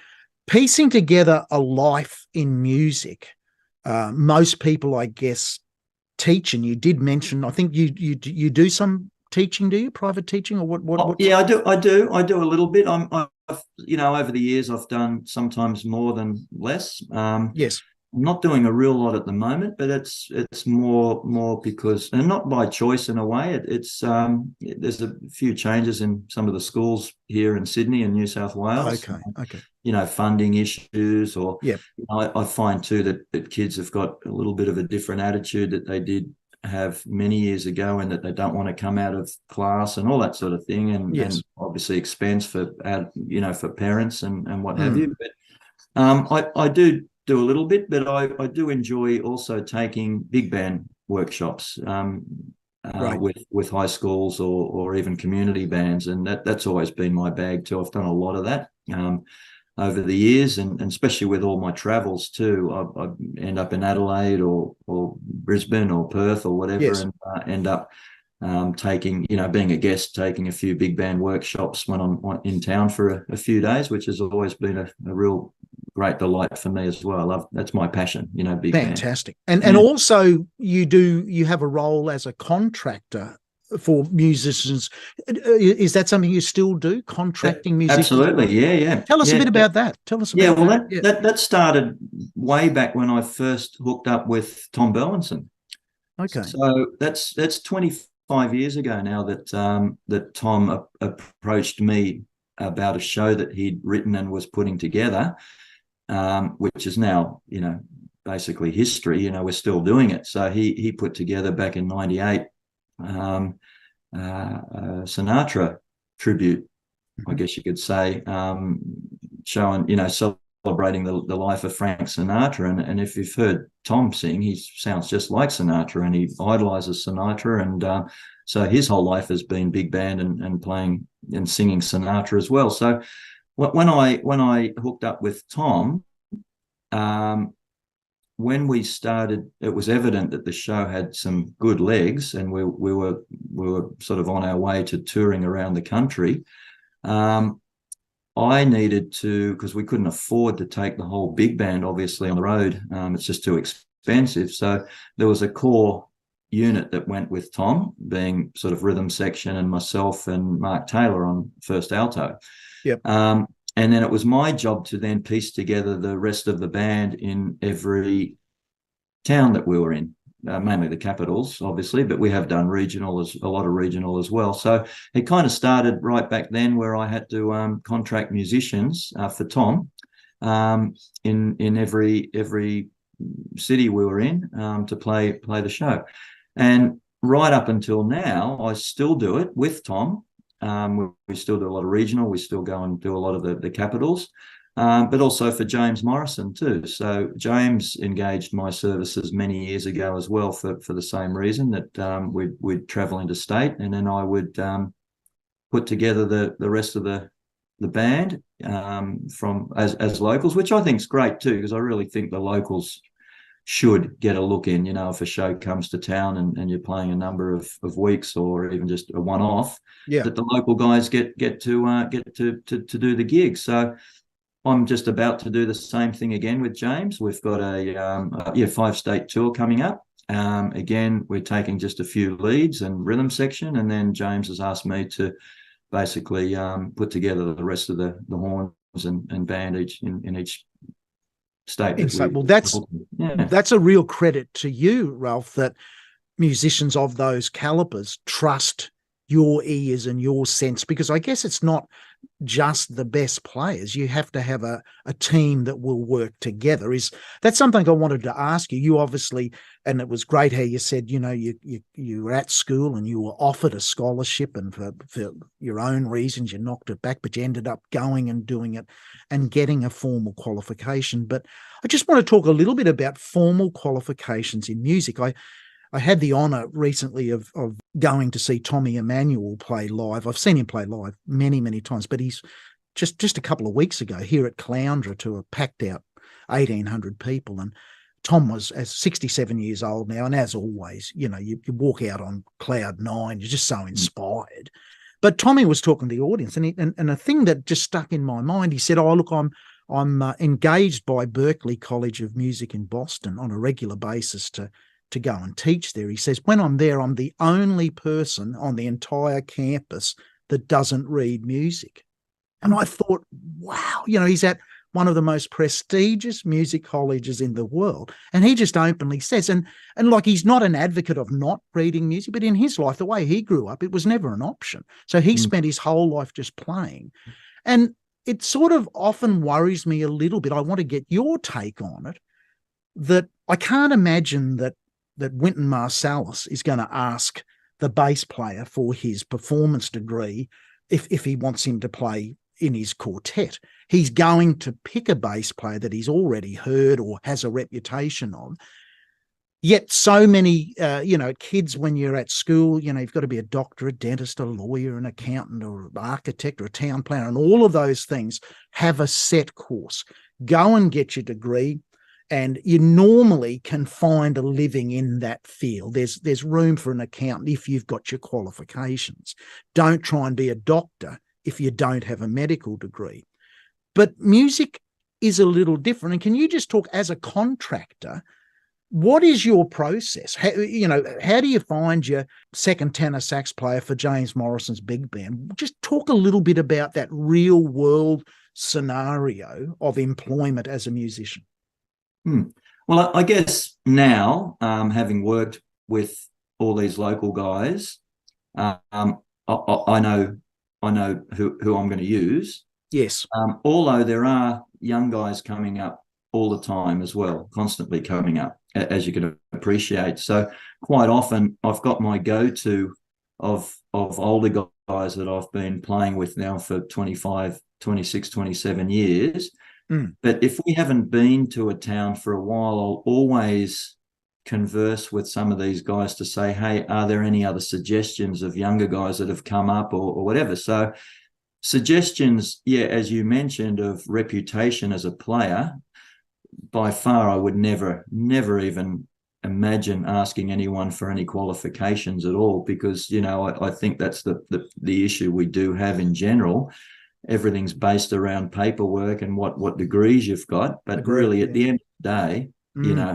Piecing together a life in music, most people, I guess, teach, and you did mention, I think you do some teaching, do you? Private teaching, or what?
Yeah, I do a little bit. I've over the years I've done sometimes more than less.
Yes.
I'm not doing a real lot at the moment, but it's more because, and not by choice in a way. It's there's a few changes in some of the schools here in Sydney and New South Wales.
Okay.
Funding issues, or I find too that kids have got a little bit of a different attitude that they did have many years ago, and that they don't want to come out of class and all that sort of thing, and obviously expense for for parents and what have you. But I do a little bit, but I do enjoy also taking big band workshops with high schools or even community bands, and that's always been my bag too. I've done a lot of that over the years, and especially with all my travels too. I end up in Adelaide or Brisbane or Perth or whatever, and end up taking, being a guest, taking a few big band workshops when I'm in town for a few days, which has always been a real great delight for me as well. That's my passion, big
Fantastic. Band. And also you have a role as a contractor for musicians. Is that something you still do, contracting musicians?
Absolutely, yeah.
Tell us a bit about that. Tell us about that.
That started way back when I first hooked up with Tom Burlinson.
Okay.
So that's 25 years ago now that Tom approached me about a show that he'd written and was putting together, which is now, basically history. We're still doing it. So he put together back in '98 Sinatra tribute, I guess you could say, showing, celebrating the life of Frank Sinatra. And if you've heard Tom sing, he sounds just like Sinatra, and he idolizes Sinatra. And so his whole life has been big band and playing and singing Sinatra as well. So when I hooked up with Tom, when we started, it was evident that the show had some good legs, and we were sort of on our way to touring around the country. I needed to, because we couldn't afford to take the whole big band, obviously, on the road. It's just too expensive. So there was a core unit that went with Tom, being sort of rhythm section, and myself and Mark Taylor on first alto.
Yep.
And then it was my job to then piece together the rest of the band in every town that we were in, mainly the capitals, obviously, but we have done a lot of regional as well. So it kind of started right back then, where I had to contract musicians for Tom in every city we were in to play the show. And right up until now, I still do it with Tom. We still do a lot of regional. We still go and do a lot of the capitals, but also for James Morrison too. So James engaged my services many years ago as well for the same reason, that we'd travel interstate, and then I would put together the rest of the band from as locals, which I think is great too, because I really think the locals should get a look in, if a show comes to town and you're playing a number of weeks or even just a one-off, that the local guys get to do the gig. So I'm just about to do the same thing again with James. We've got a 5-state tour coming up. Again, we're taking just a few leads and rhythm section, and then James has asked me to basically put together the rest of the horns and band in each state.
Well, that's a real credit to you, Ralph, that musicians of those calibers trust your ears and your sense, because I guess it's not just the best players. You have to have a team that will work together. That's something I wanted to ask you. You obviously, and it was great how you said, you were at school and you were offered a scholarship, and for your own reasons you knocked it back, but you ended up going and doing it and getting a formal qualification. But I just want to talk a little bit about formal qualifications in music. I had the honour recently of going to see Tommy Emmanuel play live. I've seen him play live many, many times, but he's just a couple of weeks ago here at Caloundra to a packed out 1,800 people. And Tom was 67 years old now. And as always, you walk out on cloud nine, you're just so inspired. But Tommy was talking to the audience, and a thing that just stuck in my mind, he said, "Oh, look, I'm engaged by Berklee College of Music in Boston on a regular basis to go and teach there." He says, "When I'm there, I'm the only person on the entire campus that doesn't read music." And I thought, wow, he's at one of the most prestigious music colleges in the world. And he just openly says, and like, he's not an advocate of not reading music, but in his life, the way he grew up, it was never an option. So he spent his whole life just playing. And it sort of often worries me a little bit. I want to get your take on it, that I can't imagine that that Wynton Marsalis is going to ask the bass player for his performance degree if he wants him to play in his quartet. He's going to pick a bass player that he's already heard or has a reputation on. Yet so many, kids, when you're at school, you've got to be a doctor, a dentist, a lawyer, an accountant, or an architect, or a town planner, and all of those things have a set course. Go and get your degree, and you normally can find a living in that field. There's room for an accountant if you've got your qualifications. Don't try and be a doctor if you don't have a medical degree. But music is a little different. And can you just talk, as a contractor, what is your process? How do you find your second tenor sax player for James Morrison's big band? Just talk a little bit about that real world scenario of employment as a musician.
Well, I guess now, having worked with all these local guys, I know who I'm going to use.
Yes.
Although there are young guys coming up all the time as well, constantly coming up, as you can appreciate. So quite often I've got my go-to of older guys that I've been playing with now for 25, 26, 27 years. But if we haven't been to a town for a while, I'll always converse with some of these guys to say, hey, are there any other suggestions of younger guys that have come up or whatever? So suggestions, as you mentioned, of reputation as a player, by far I would never even imagine asking anyone for any qualifications at all, because, I think that's the issue we do have in general. Everything's based around paperwork and what degrees you've got, but really at the end of the day,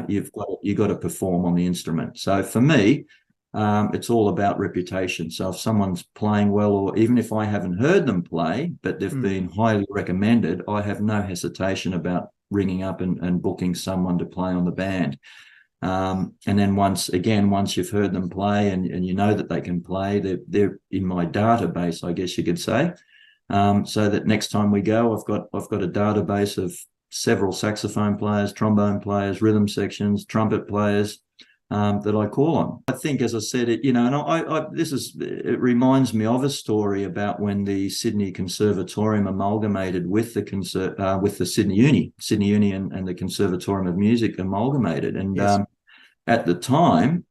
you've got to perform on the instrument. So for me, it's all about reputation. So if someone's playing well, or even if I haven't heard them play, but they've been highly recommended, I have no hesitation about ringing up and booking someone to play on the band. And then once you've heard them play and you know that they can play, they're in my database, I guess you could say. So that next time we go, I've got a database of several saxophone players, trombone players, rhythm sections, trumpet players that I call on. I think, as I said, it reminds me of a story about when the Sydney Conservatorium amalgamated with the Sydney Uni and the Conservatorium of Music amalgamated. And
Yes.
At the time,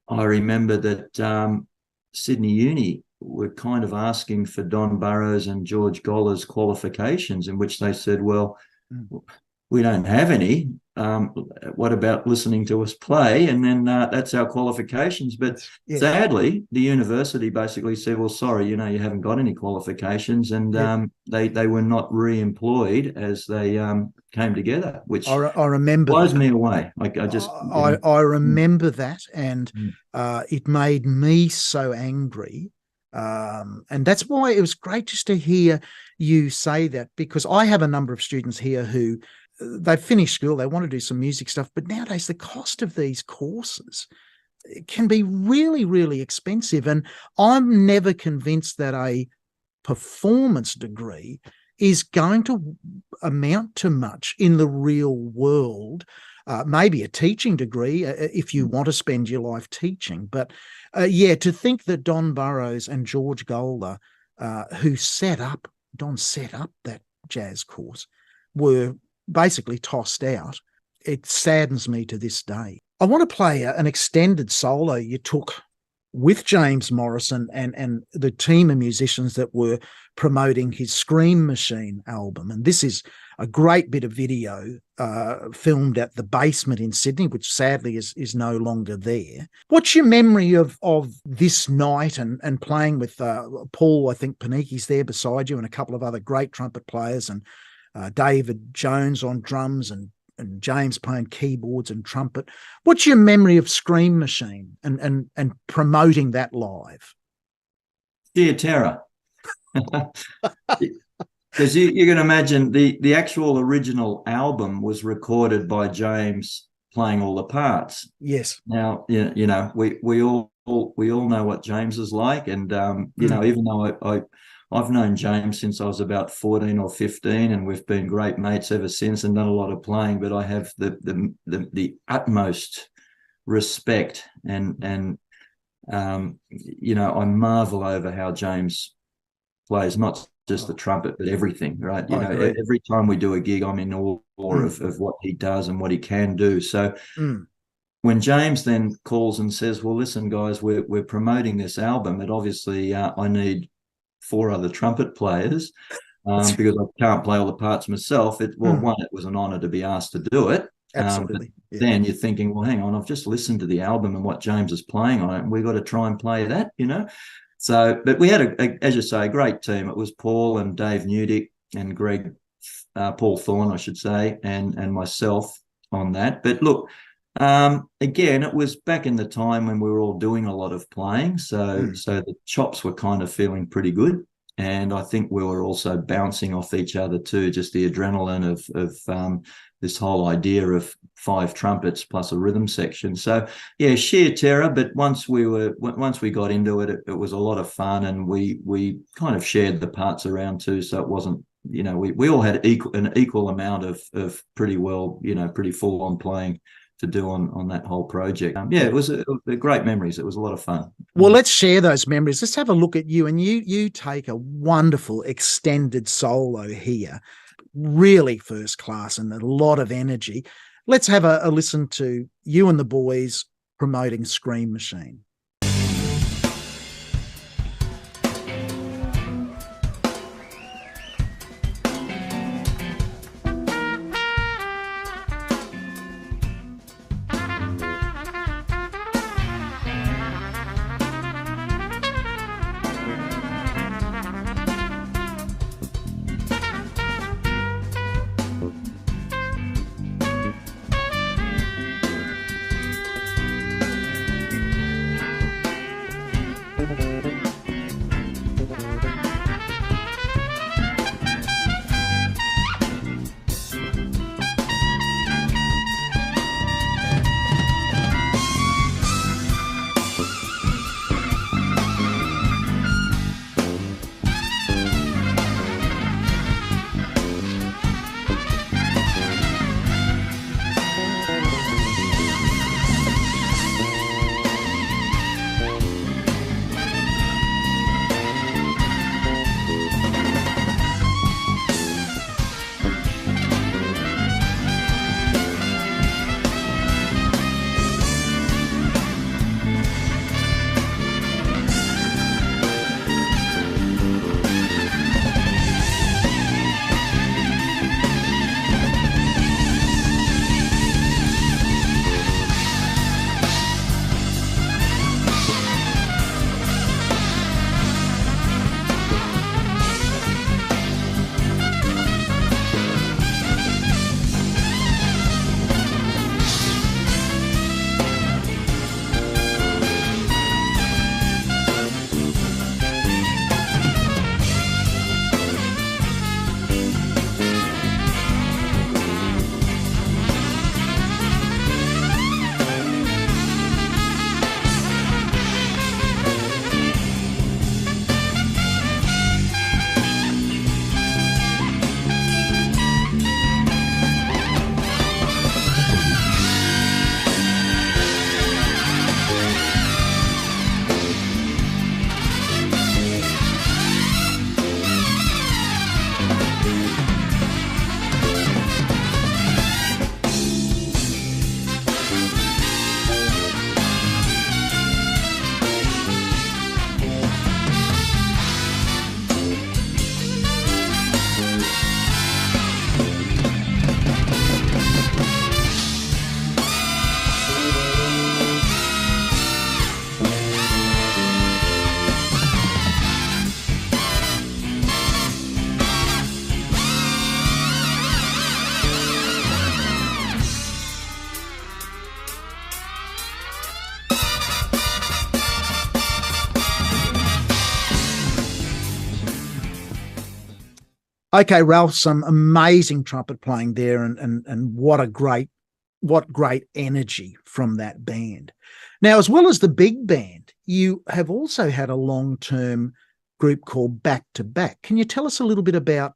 I remember that Sydney Uni were kind of asking for Don Burrows and George Goller's qualifications, in which they said, well, we don't have any. What about listening to us play? And then that's our qualifications. But sadly, the university basically said, well, sorry, you haven't got any qualifications. And they were not re-employed as they came together, which
I remember
blows
that.
me away.
I remember that, and it made me so angry. And that's why it was great just to hear you say that, because I have a number of students here who they've finished school, they want to do some music stuff, but nowadays the cost of these courses can be really, really expensive. And I'm never convinced that a performance degree is going to amount to much in the real world. Maybe a teaching degree if you want to spend your life teaching. But to think that Don Burrows and George Golder, who Don set up that jazz course, were basically tossed out, it saddens me to this day. I want to play an extended solo you took with James Morrison and the team of musicians that were promoting his Scream Machine album. And this is a great bit of video filmed at the Basement in Sydney, which sadly is no longer there. What's your memory of this night and playing with Paul, I think Paniki's there beside you, and a couple of other great trumpet players, and David Jones on drums and James playing keyboards and trumpet? What's your memory of Scream Machine and promoting that live?
Dear terror. Because you can imagine the actual original album was recorded by James playing all the parts.
Yes.
Now, we all know what James is like, and even though I've known James since I was about 14 or 15, and we've been great mates ever since and done a lot of playing, but I have the utmost respect, and I marvel over how James plays not just the trumpet but everything. Right,
I agree.
every time we do a gig, I'm in awe of what he does and what he can do. So when James then calls and says, "Well, listen, guys, we're promoting this album, and obviously I need 4 other trumpet players." Because I can't play all the parts myself. One, it was an honor to be asked to do it.
Absolutely.
But then you're thinking, well, hang on, I've just listened to the album and what James is playing on it, and we've got to try and play that, So, but we had, as you say, a great team. It was Paul and Dave Newdick and Paul Thorne, I should say, and myself on that. But look, again, it was back in the time when we were all doing a lot of playing. So the chops were kind of feeling pretty good. And I think we were also bouncing off each other too, just the adrenaline of this whole idea of 5 trumpets plus a rhythm section. So yeah, sheer terror. But once we got into it, it was a lot of fun, and we kind of shared the parts around too. So it wasn't, we all had an equal amount of pretty full on playing to do on that whole project. It was great memories. It was a lot of fun.
Well, let's share those memories. Let's have a look at you, and you take a wonderful extended solo here, really first class and a lot of energy. Let's have a listen to you and the boys promoting Scream Machine. Okay, Ralph, some amazing trumpet playing there, and what great energy from that band. Now, as well as the big band, you have also had a long-term group called Back to Back. Can you tell us a little bit about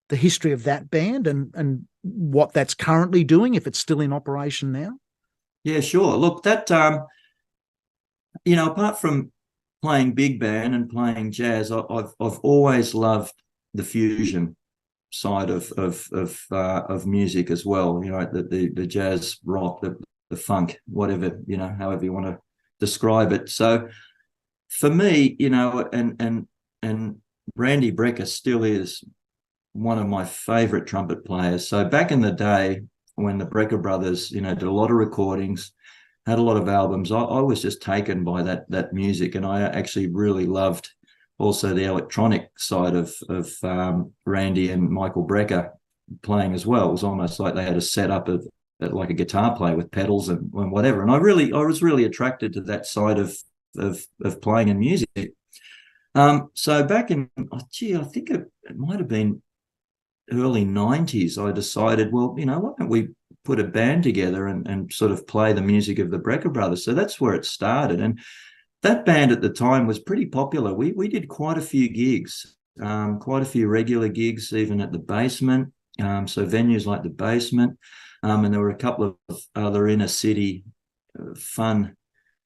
the history of that band and what that's currently doing, if it's still in operation now?
Yeah, sure. Look, that apart from playing big band and playing jazz, I've always loved the fusion side of music as well. The jazz, rock, the funk, whatever, however you want to describe it. So for me, and Randy Brecker still is one of my favorite trumpet players. So back in the day when the Brecker brothers, did a lot of recordings, had a lot of albums, I was just taken by that music, and I actually really loved also the electronic side of Randy and Michael Brecker playing as well. It was almost like they had a setup of like a guitar player with pedals and whatever. And I was really attracted to that side of playing and music. So back in, I think it might have been early 90s, I decided, well, why don't we put a band together and sort of play the music of the Brecker brothers? So that's where it started. And that band at the time was pretty popular. We did quite a few gigs, quite a few regular gigs, even at the Basement. So venues like the Basement. And there were a couple of other inner city fun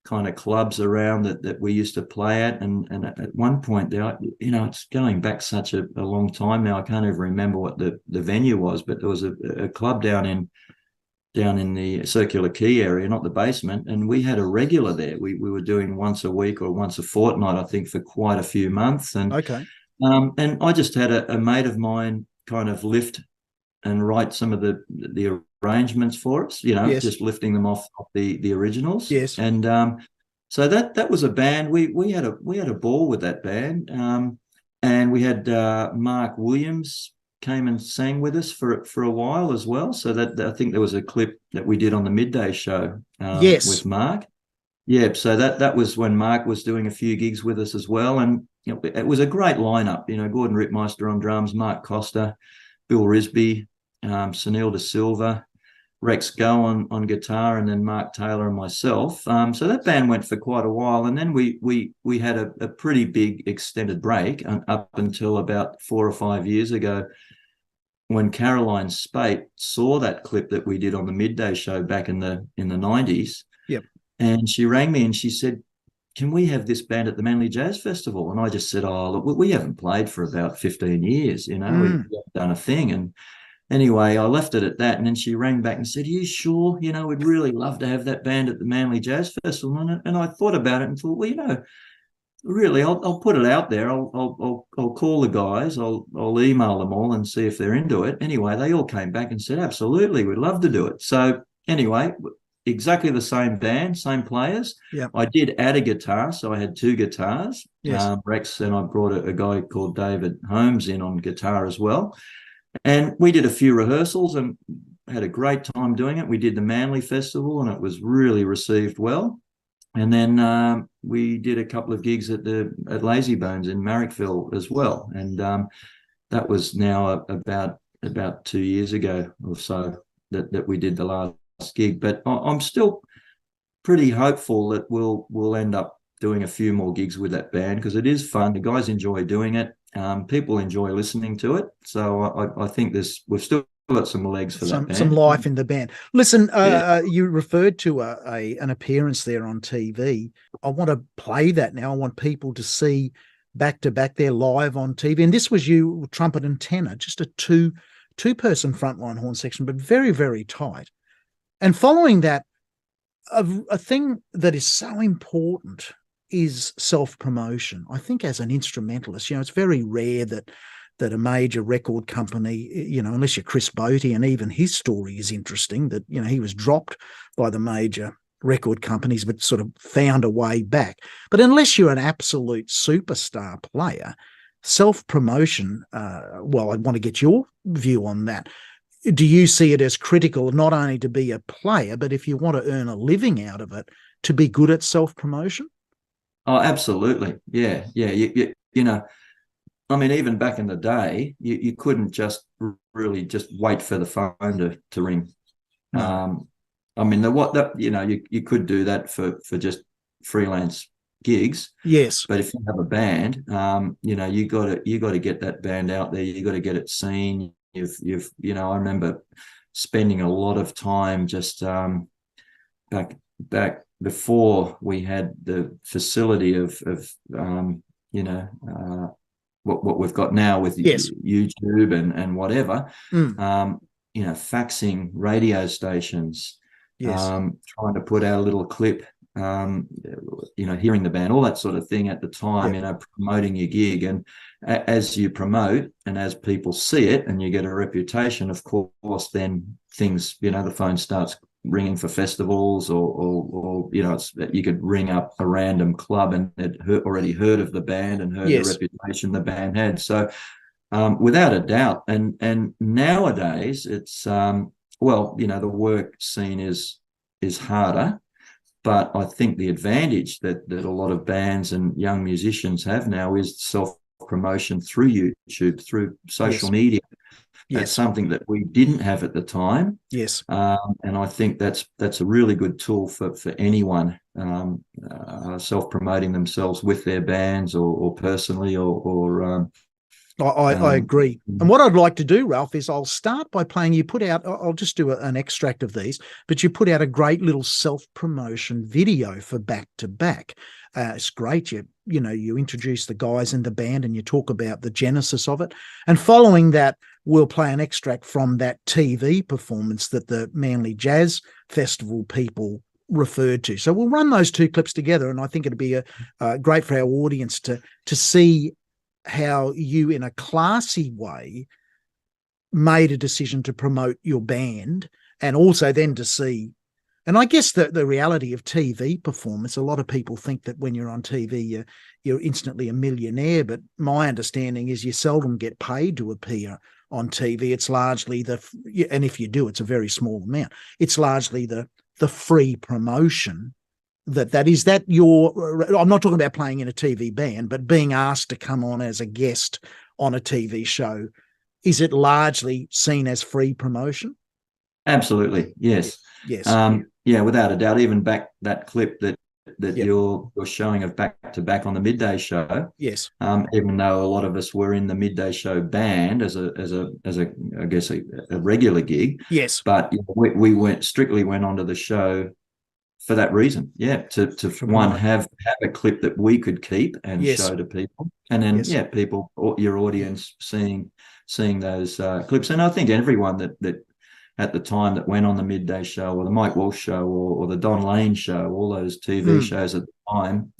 kind of clubs around that we used to play at. And at one point there, it's going back such a long time now, I can't even remember what the venue was, but there was a club down in the Circular Quay area, not the Basement, and we had a regular there. We were doing once a week or once a fortnight, I think, for quite a few months. And
Okay.
And I just had a mate of mine kind of lift and write some of the arrangements for us,
Yes.
just lifting them off the originals.
Yes.
And so that was a band. We had a ball with that band. And we had Mark Williams came and sang with us for a while as well. So that I think there was a clip that we did on the midday show
Yes.
with Mark. Yeah, so that was when Mark was doing a few gigs with us as well. And it was a great lineup. Gordon Rittmeister on drums, Mark Costa, Bill Risby, Sunil De Silva, Rex Go on guitar, and then Mark Taylor and myself. So that band went for quite a while, and then we had a pretty big extended break up until about 4 or 5 years ago, when Caroline Spate saw that clip that we did on the midday show back in the 90s.
Yep.
And she rang me and she said, "Can we have this band at the Manly Jazz Festival?" And I just said, "Oh, look, we haven't played for about 15 years, we haven't done a thing." And anyway, I left it at that. And then she rang back and said, "Are you sure? We'd really love to have that band at the Manly Jazz Festival." And I thought about it and thought, well, really, I'll put it out there. I'll call the guys. I'll email them all and see if they're into it. Anyway, they all came back and said, "Absolutely, we'd love to do it." So anyway, exactly the same band, same players.
Yeah.
I did add a guitar, so I had 2 guitars.
Yes.
Rex, and I brought a guy called David Holmes in on guitar as well. And we did a few rehearsals and had a great time doing it. We did the Manly Festival and it was really received well. And then we did a couple of gigs at Lazy Bones in Marrickville as well. And that was now about 2 years ago or so that we did the last gig. But I'm still pretty hopeful that we'll end up doing a few more gigs with that band, because it is fun. The guys enjoy doing it. People enjoy listening to it. So I think we've still got some legs for that band.
Some life in the band. Listen,
Yeah.
you referred to an appearance there on TV. I want to play that now. I want people to see back to back there live on TV. And this was you, trumpet and tenor, just a two-person frontline horn section, but very, very tight. And following that, a thing that is so important is self-promotion. I think as an instrumentalist, it's very rare that a major record company, unless you're Chris Botti, and even his story is interesting, that, he was dropped by the major record companies, but sort of found a way back. But unless you're an absolute superstar player, self-promotion, well, I want to get your view on that. Do you see it as critical not only to be a player, but if you want to earn a living out of it, to be good at self-promotion?
Oh, absolutely. Yeah. I mean, even back in the day, you couldn't just really just wait for the phone to ring.
No.
I mean, you could do that for just freelance gigs.
Yes.
But if you have a band, you got to get that band out there. You got to get it seen. I remember spending a lot of time just back before we had the facility of you know, what we've got now with
Yes.
YouTube and whatever,
Mm.
you know, faxing radio stations,
Yes.
trying to put out a little clip, you know, hearing the band, all that sort of thing at the time,
Yep.
you know, promoting your gig. And as you promote and as people see it and you get a reputation, of course, then things, you know, the phone starts ringing for festivals or you know, you could ring up a random club and had already heard of the band and heard
Yes.
the reputation the band had. So without a doubt. And nowadays it's, well, you know, the work scene is harder, but I think the advantage that a lot of bands and young musicians have now is self-promotion through YouTube, through social
Yes.
media.
Yes.
That's something that we didn't have at the time.
Yes.
And I think that's a really good tool for anyone self-promoting themselves with their bands or personally or
I agree. And what I'd like to do, Ralph, is I'll start by playing. You put out, I'll just do an extract of these, but you put out a great little self-promotion video for Back to Back. It's great. You know, you introduce the guys in the band and you talk about the genesis of it. And following that, we'll play an extract from that TV performance that the Manly Jazz Festival people referred to. So we'll run those two clips together, and I think it'd be great for our audience to see how you, in a classy way, made a decision to promote your band, and also then to see, and I guess the reality of TV performance, a lot of people think that when you're on TV, you're instantly a millionaire, but my understanding is you seldom get paid to appear on TV. It's largely and if you do, it's a very small amount. It's largely the free promotion. I'm not talking about playing in a TV band, but being asked to come on as a guest on a TV show. Is it largely seen as free promotion?
Absolutely, yes.
Yes.
Yeah, without a doubt. Even back that clip that
Yep.
you're showing of Back to Back on the midday show.
Yes.
Even though a lot of us were in the midday show band as a I guess a regular gig.
Yes.
But you know, we went onto the show for that reason, to
Right.
have a clip that we could keep and
Yes.
show to people, and then
Yes.
people, your audience, seeing those clips. And I think everyone that at the time that went on the midday show or the Mike Walsh show or the Don Lane show, all those TV shows at the time,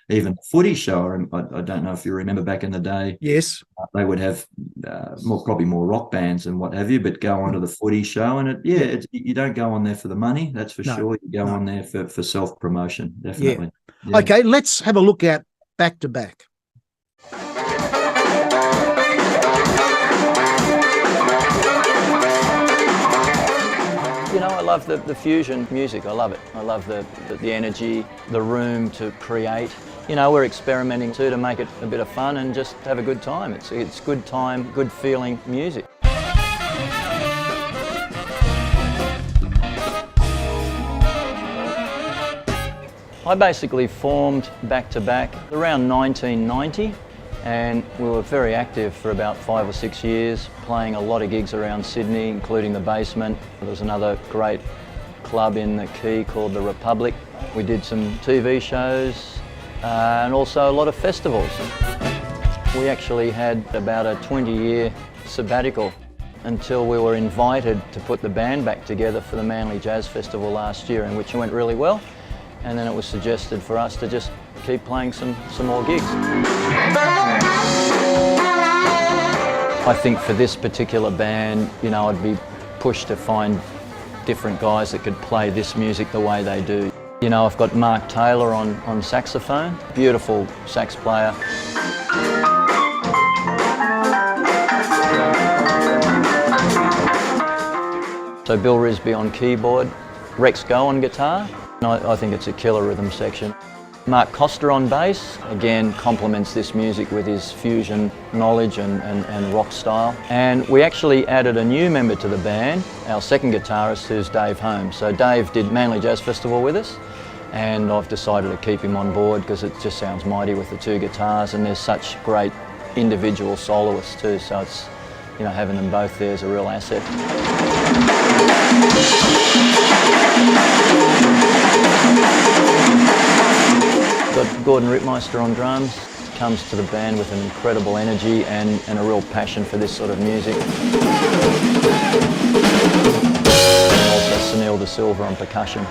even the footy show. I don't know if you remember back in the day.
Yes.
They would have probably more rock bands and what have you, but go onto the footy show and you don't go on there for the money, that's for
No,
sure. You go
no.
on there for self-promotion, definitely. Yeah.
Okay, let's have a look at Back to Back.
You know, I love the fusion music. I love it. I love the energy, the room to create. You know, we're experimenting too to make it a bit of fun and just have a good time. It's good time, good feeling music. I basically formed Back to Back around 1990. And we were very active for about 5 or 6 years, playing a lot of gigs around Sydney, including the Basement. There was another great club in the Quay called the Republic. We did some TV shows and also a lot of festivals. We actually had about a 20-year sabbatical until we were invited to put the band back together for the Manly Jazz Festival last year, in which it went really well. And then it was suggested for us to just keep playing some more gigs. I think for this particular band, you know, I'd be pushed to find different guys that could play this music the way they do. You know, I've got Mark Taylor on saxophone, beautiful sax player. So Bill Risby on keyboard, Rex Go on guitar. I think it's a killer rhythm section. Mark Costa on bass, again complements this music with his fusion knowledge and rock style. And we actually added a new member to the band, our second guitarist, who's Dave Holmes. So Dave did Manly Jazz Festival with us, and I've decided to keep him on board because it just sounds mighty with the two guitars, and there's such great individual soloists too, so it's, you know, having them both there is a real asset. Got Gordon Rittmeister on drums. Comes to the band with an incredible energy and a real passion for this sort of music. And also Sunil De Silva on percussion.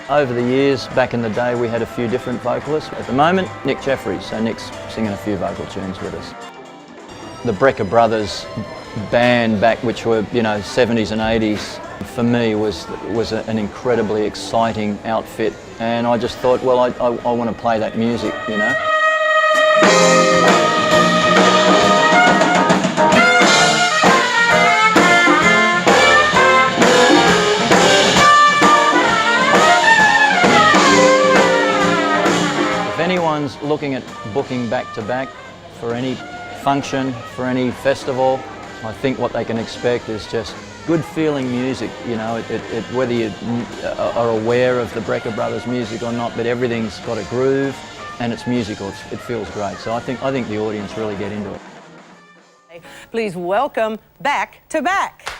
Over the years, back in the day, we had a few different vocalists. At the moment, Nick Jeffries, so Nick's singing a few vocal tunes with us. The Brecker Brothers band back, which were, 70s and 80s, for me was an incredibly exciting outfit, and I just thought, well, I want to play that music, If anyone's looking at booking back-to-back for any function, for any festival, I think what they can expect is just good feeling music, whether you are aware of the Brecker Brothers music or not, but everything's got a groove and it's musical. It feels great. So I think the audience really get into it.
Please welcome Back to Back.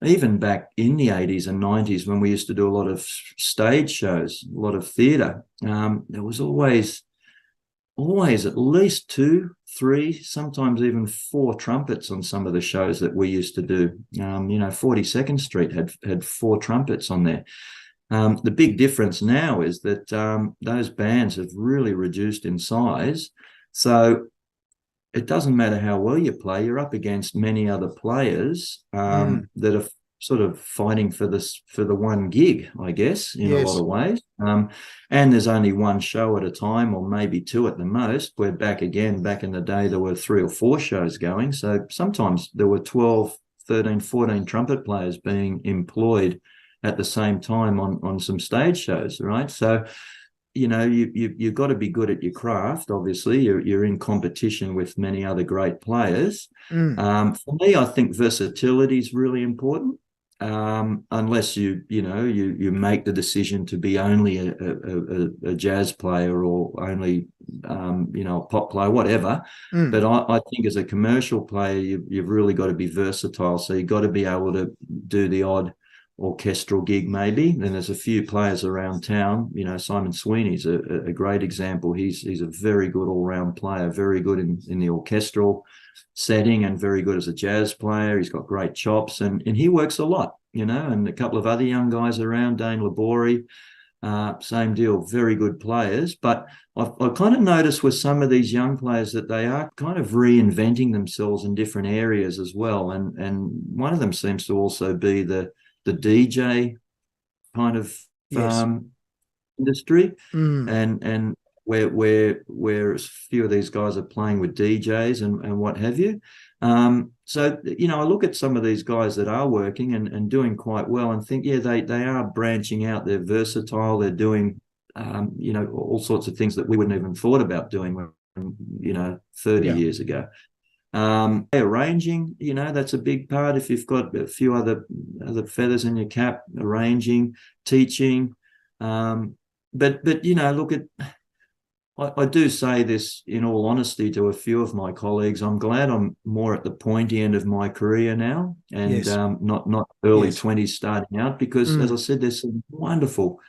Even back in the 80s and 90s, when we used to do a lot of stage shows, a lot of theatre, there was always at least 2, 3, sometimes even 4 trumpets on some of the shows that we used to do. 42nd Street had 4 trumpets on there. The big difference now is that those bands have really reduced in size. So it doesn't matter how well you play, you're up against many other players that are sort of fighting for the one gig, I guess, in a lot of ways. And there's only one show at a time, or maybe 2 at the most. We're back again. Back in the day, there were 3 or 4 shows going. So sometimes there were 12, 13, 14 trumpet players being employed at the same time on some stage shows, right? So, you've got to be good at your craft. Obviously, you're in competition with many other great players. For me, I think versatility is really important. Unless you make the decision to be only a jazz player or only a pop player, whatever. But I think as a commercial player, you've really got to be versatile. So you've got to be able to do the odd orchestral gig maybe. And there's a few players around town. Simon Sweeney's a great example. He's a very good all-round player, very good in the orchestral setting and very good as a jazz player. He's got great chops and he works a lot, and a couple of other young guys around, Dane Labori, same deal, very good players. But I kind of noticed with some of these young players that they are kind of reinventing themselves in different areas as well. And one of them seems to also be the DJ kind of
Yes.
industry,
Mm.
and where a few of these guys are playing with DJs and what have you. So, I look at some of these guys that are working and doing quite well and think, yeah, they are branching out. They're versatile. They're doing, all sorts of things that we wouldn't even thought about doing, 30
Yeah.
years ago. Arranging, that's a big part. If you've got a few other feathers in your cap, arranging, teaching. But look at. I do say this in all honesty to a few of my colleagues. I'm glad I'm more at the pointy end of my career now, and
Yes.
not early
Yes.
20s starting out, because as I said, there's some wonderful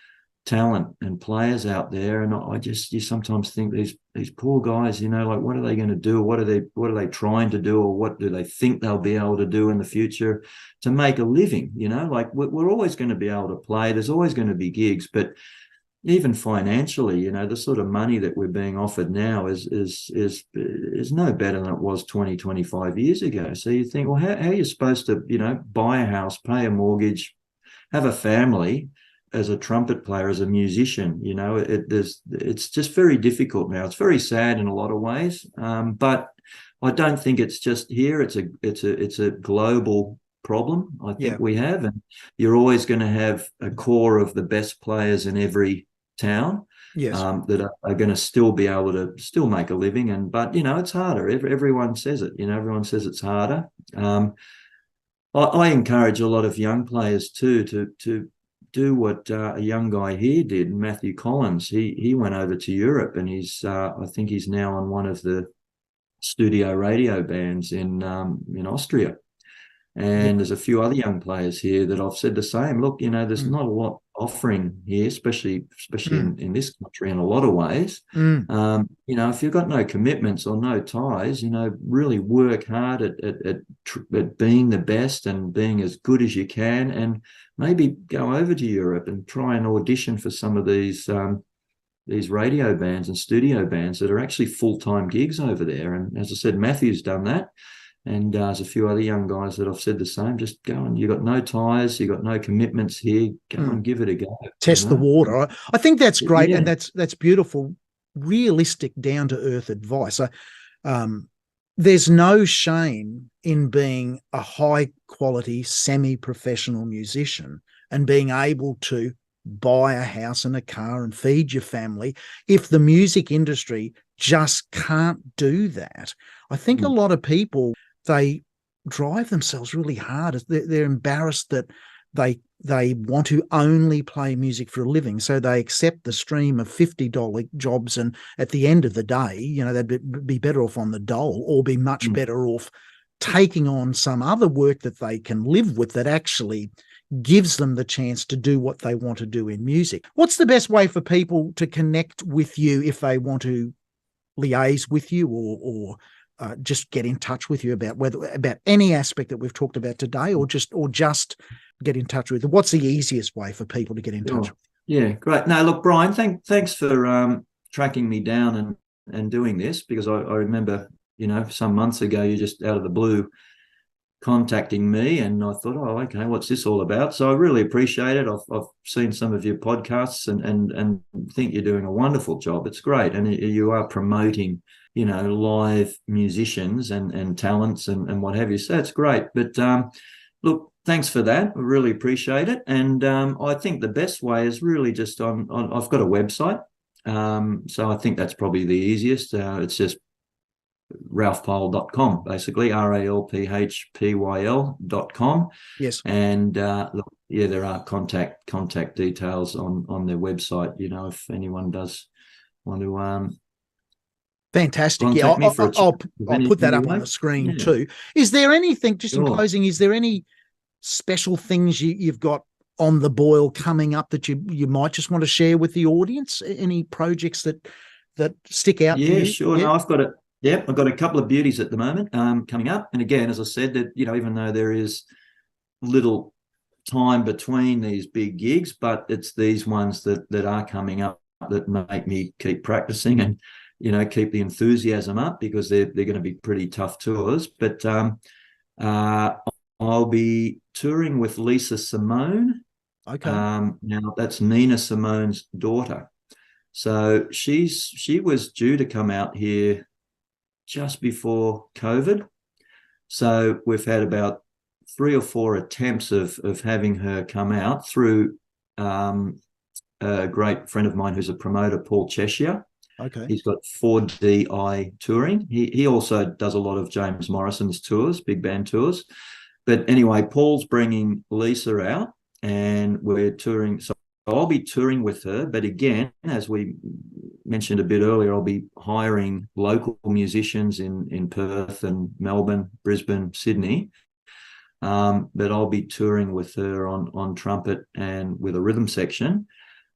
talent and players out there, and you sometimes think these poor guys, like, what are they going to do? What are they trying to do, or what do they think they'll be able to do in the future to make a living? Like, we're always going to be able to play. There's always going to be gigs, but even financially, the sort of money that we're being offered now is no better than it was 20, 25 years ago. So you think, well, how are you supposed to, buy a house, pay a mortgage, have a family as a trumpet player, as a musician? It's just very difficult now. It's very sad in a lot of ways, but I don't think it's just here. It's a global problem, I think we have, and you're always going to have a core of the best players in every town.
Yes.
That are going to still be able to still make a living, but it's harder. Everyone says it. Everyone says it's harder. I encourage a lot of young players too to do what a young guy here did, Matthew Collins. He went over to Europe, and I think he's now on one of the studio radio bands in Austria. And there's a few other young players here that I've said the same. Look, there's not a lot offering here, especially in this country in a lot of ways. If you've got no commitments or no ties, really work hard at being the best and being as good as you can, and maybe go over to Europe and try and audition for some of these radio bands and studio bands that are actually full-time gigs over there. And as I said, Matthew's done that. And there's a few other young guys that I've said the same. Just go, and you've got no ties, you've got no commitments here. Go and give it a go.
Test the water. I think that's great,
Yeah.
and that's beautiful, realistic, down-to-earth advice. There's no shame in being a high-quality, semi-professional musician and being able to buy a house and a car and feed your family if the music industry just can't do that. I think a lot of people, they drive themselves really hard. They're embarrassed that they want to only play music for a living, so they accept the stream of $50 jobs, and at the end of the day, they'd be better off on the dole, or be much better off taking on some other work that they can live with, that actually gives them the chance to do what they want to do in music. What's the best way for people to connect with you if they want to liaise with you, or just get in touch with you about any aspect that we've talked about today, or just get in touch with you? What's the easiest way for people to get in touch with
you? Yeah, great. No, look, Brian, thanks for tracking me down and doing this, because I remember, some months ago, you just out of the blue contacting me, and I thought, oh, okay, what's this all about? So I really appreciate it. I've seen some of your podcasts and think you're doing a wonderful job. It's great, and you are promoting, live musicians and talents and what have you. So it's great. But look, thanks for that. I really appreciate it. And I think the best way is really just I've got a website. So I think that's probably the easiest. It's just ralphpyle.com, basically, RALPHPYL.com.
Yes.
And look, there are contact details on their website, if anyone does want to
Fantastic. Yeah, I'll put that up on the screen too. Is there anything, just in closing, is there any special things you've got on the boil coming up that you might just want to share with the audience? Any projects that stick out?
Yeah,
to you?
sure.
Yeah.
No, I've got a couple of beauties at the moment coming up. And again, as I said, that even though there is little time between these big gigs, but it's these ones that are coming up that make me keep practicing and, you know, keep the enthusiasm up, because they're going to be pretty tough tours. But I'll be touring with Lisa Simone.
Okay.
Now that's Nina Simone's daughter. So she was due to come out here just before COVID. So we've had about 3 or 4 attempts of having her come out through a great friend of mine who's a promoter, Paul Cheshire.
Okay.
He's got 4DI touring. He also does a lot of James Morrison's tours, big band tours. But anyway, Paul's bringing Lisa out and we're touring. So I'll be touring with her. But again, as we mentioned a bit earlier, I'll be hiring local musicians in Perth and Melbourne, Brisbane, Sydney. But I'll be touring with her on trumpet and with a rhythm section.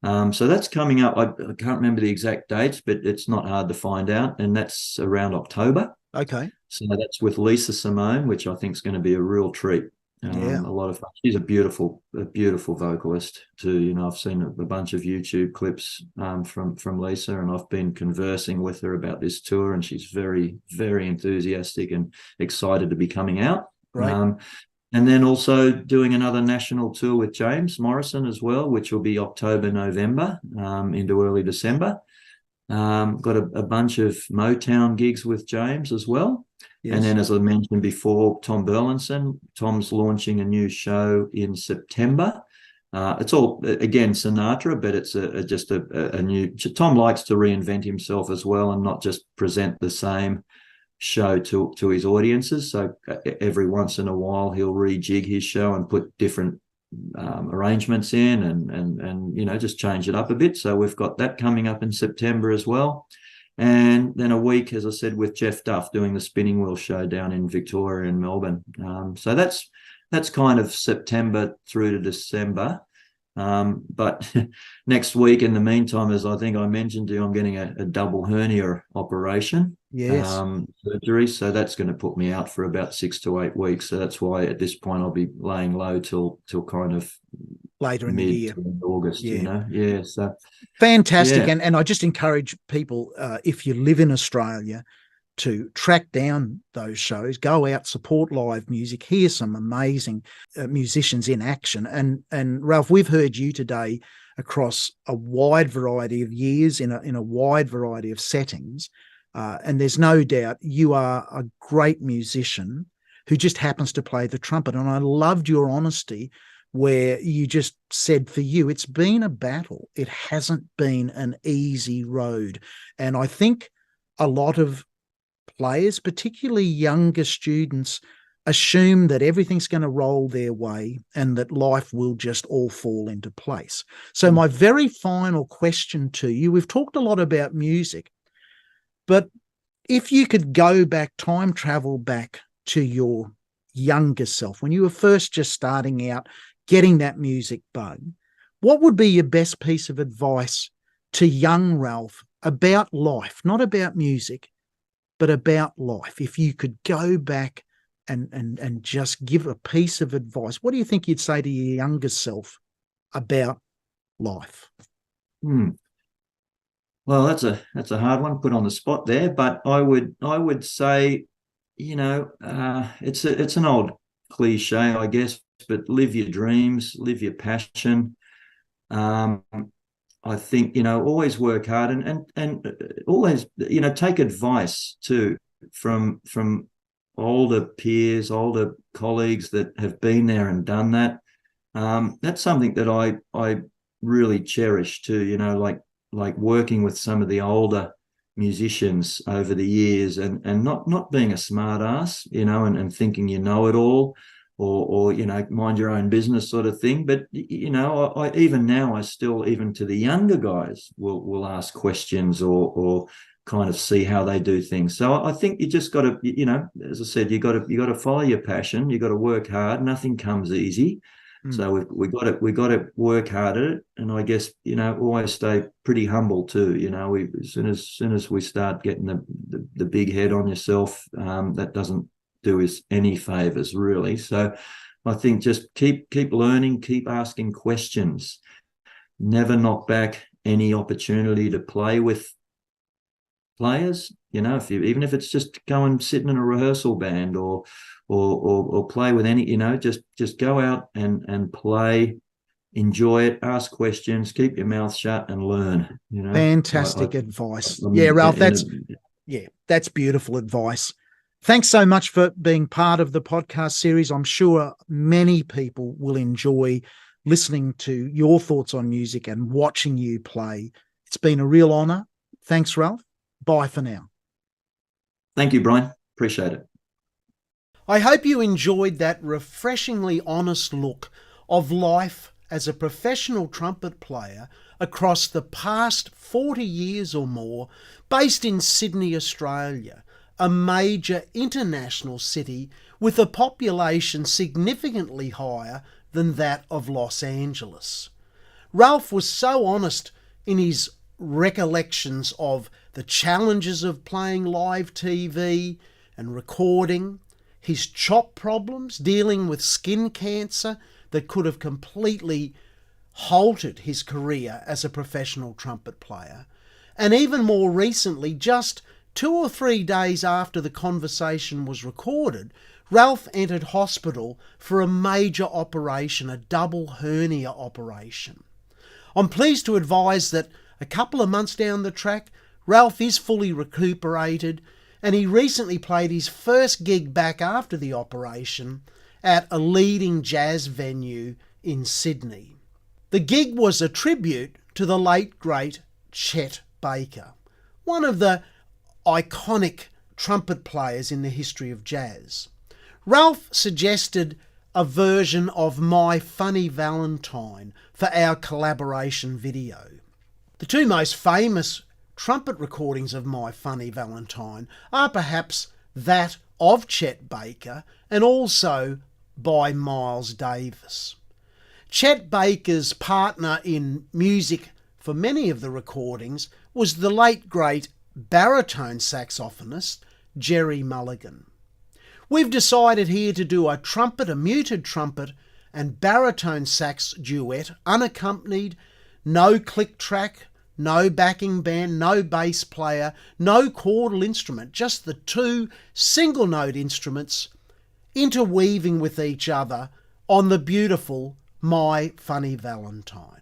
So that's coming up. I can't remember the exact dates, but it's not hard to find out. And that's around October.
Okay.
So that's with Lisa Simone, which I think is going to be a real treat.
Yeah.
A lot of fun. She's a beautiful vocalist too. You know, I've seen a bunch of YouTube clips from Lisa, and I've been conversing with her about this tour, and she's very, very enthusiastic and excited to be coming out.
Right.
And then also doing another national tour with James Morrison as well, which will be October, November, into early December. Got a bunch of Motown gigs with James as well. Yes. And then, as I mentioned before, Tom Burlinson. Tom's launching a new show in September. It's all, again, Sinatra, but it's just a new... Tom likes to reinvent himself as well and not just present the same show to his audiences. So every once in a while he'll rejig his show and put different arrangements in and you know, just change it up a bit. So we've got that coming up in September as well. And then a week, as I said, with Jeff Duff doing the Spinning Wheel show down in Victoria and Melbourne. So that's kind of September through to December. But next week, in the meantime, as I think I mentioned to you, I'm getting a double hernia operation.
Yes.
Surgery. So that's going to put me out for about 6 to 8 weeks. So that's why at this point I'll be laying low till kind of
later in the year,
August. Yeah. You know, yeah. So
fantastic,
yeah.
And I just encourage people, if you live in Australia, to track down those shows, go out, support live music, hear some amazing musicians in action. And Ralph, we've heard you today across a wide variety of years in a wide variety of settings. And there's no doubt you are a great musician who just happens to play the trumpet. And I loved your honesty where you just said for you, it's been a battle. It hasn't been an easy road. And I think a lot of players, particularly younger students, assume that everything's going to roll their way and that life will just all fall into place. So my very final question to you, we've talked a lot about music, but if you could go back, time travel back to your younger self, when you were first just starting out, getting that music bug, what would be your best piece of advice to young Ralph about life, not about music, but about life? If you could go back and just give a piece of advice, what do you think you'd say to your younger self about life?
Well, that's a hard one, put on the spot there, but I would say, you know, it's an old cliche, I guess, but live your dreams, live your passion. I think, you know, always work hard and always, you know, take advice too from older peers, older colleagues that have been there and done that. That's something that I really cherish too, you know, like working with some of the older musicians over the years and not being a smart ass, you know, and thinking you know it all or you know, mind your own business sort of thing. But, you know, I even now, I still, even to the younger guys, will ask questions or kind of see how they do things. So I think you just got to, you know, as I said, you got to follow your passion. You got to work hard. Nothing comes easy. So we got to work hard at it, and I guess, you know, always stay pretty humble too. You know, as soon as we start getting the big head on yourself, that doesn't do us any favors really. So I think just keep learning, keep asking questions. Never knock back any opportunity to play with players. Even if it's just go and sit in a rehearsal band or play with any, just go out and play, enjoy it, ask questions, keep your mouth shut and learn.
Fantastic advice. Yeah, Ralph, that's beautiful advice. Thanks so much for being part of the podcast series. I'm sure many people will enjoy listening to your thoughts on music and watching you play. It's been a real honour. Thanks, Ralph. Bye for now.
Thank you, Brian. Appreciate it.
I hope you enjoyed that refreshingly honest look of life as a professional trumpet player across the past 40 years or more, based in Sydney, Australia, a major international city with a population significantly higher than that of Los Angeles. Ralph was so honest in his recollections of the challenges of playing live TV and recording, his chop problems, dealing with skin cancer that could have completely halted his career as a professional trumpet player, and even more recently, just 2 or 3 days after the conversation was recorded, Ralph entered hospital for a major operation, a double hernia operation. I'm pleased to advise that a couple of months down the track, Ralph is fully recuperated, and he recently played his first gig back after the operation at a leading jazz venue in Sydney. The gig was a tribute to the late, great Chet Baker, one of the iconic trumpet players in the history of jazz. Ralph suggested a version of My Funny Valentine for our collaboration video. The two most famous trumpet recordings of My Funny Valentine are perhaps that of Chet Baker and also by Miles Davis. Chet Baker's partner in music for many of the recordings was the late great baritone saxophonist Jerry Mulligan. We've decided here to do a muted trumpet and baritone sax duet, unaccompanied, no click track, no backing band, no bass player, no chordal instrument, just the two single note instruments interweaving with each other on the beautiful My Funny Valentine.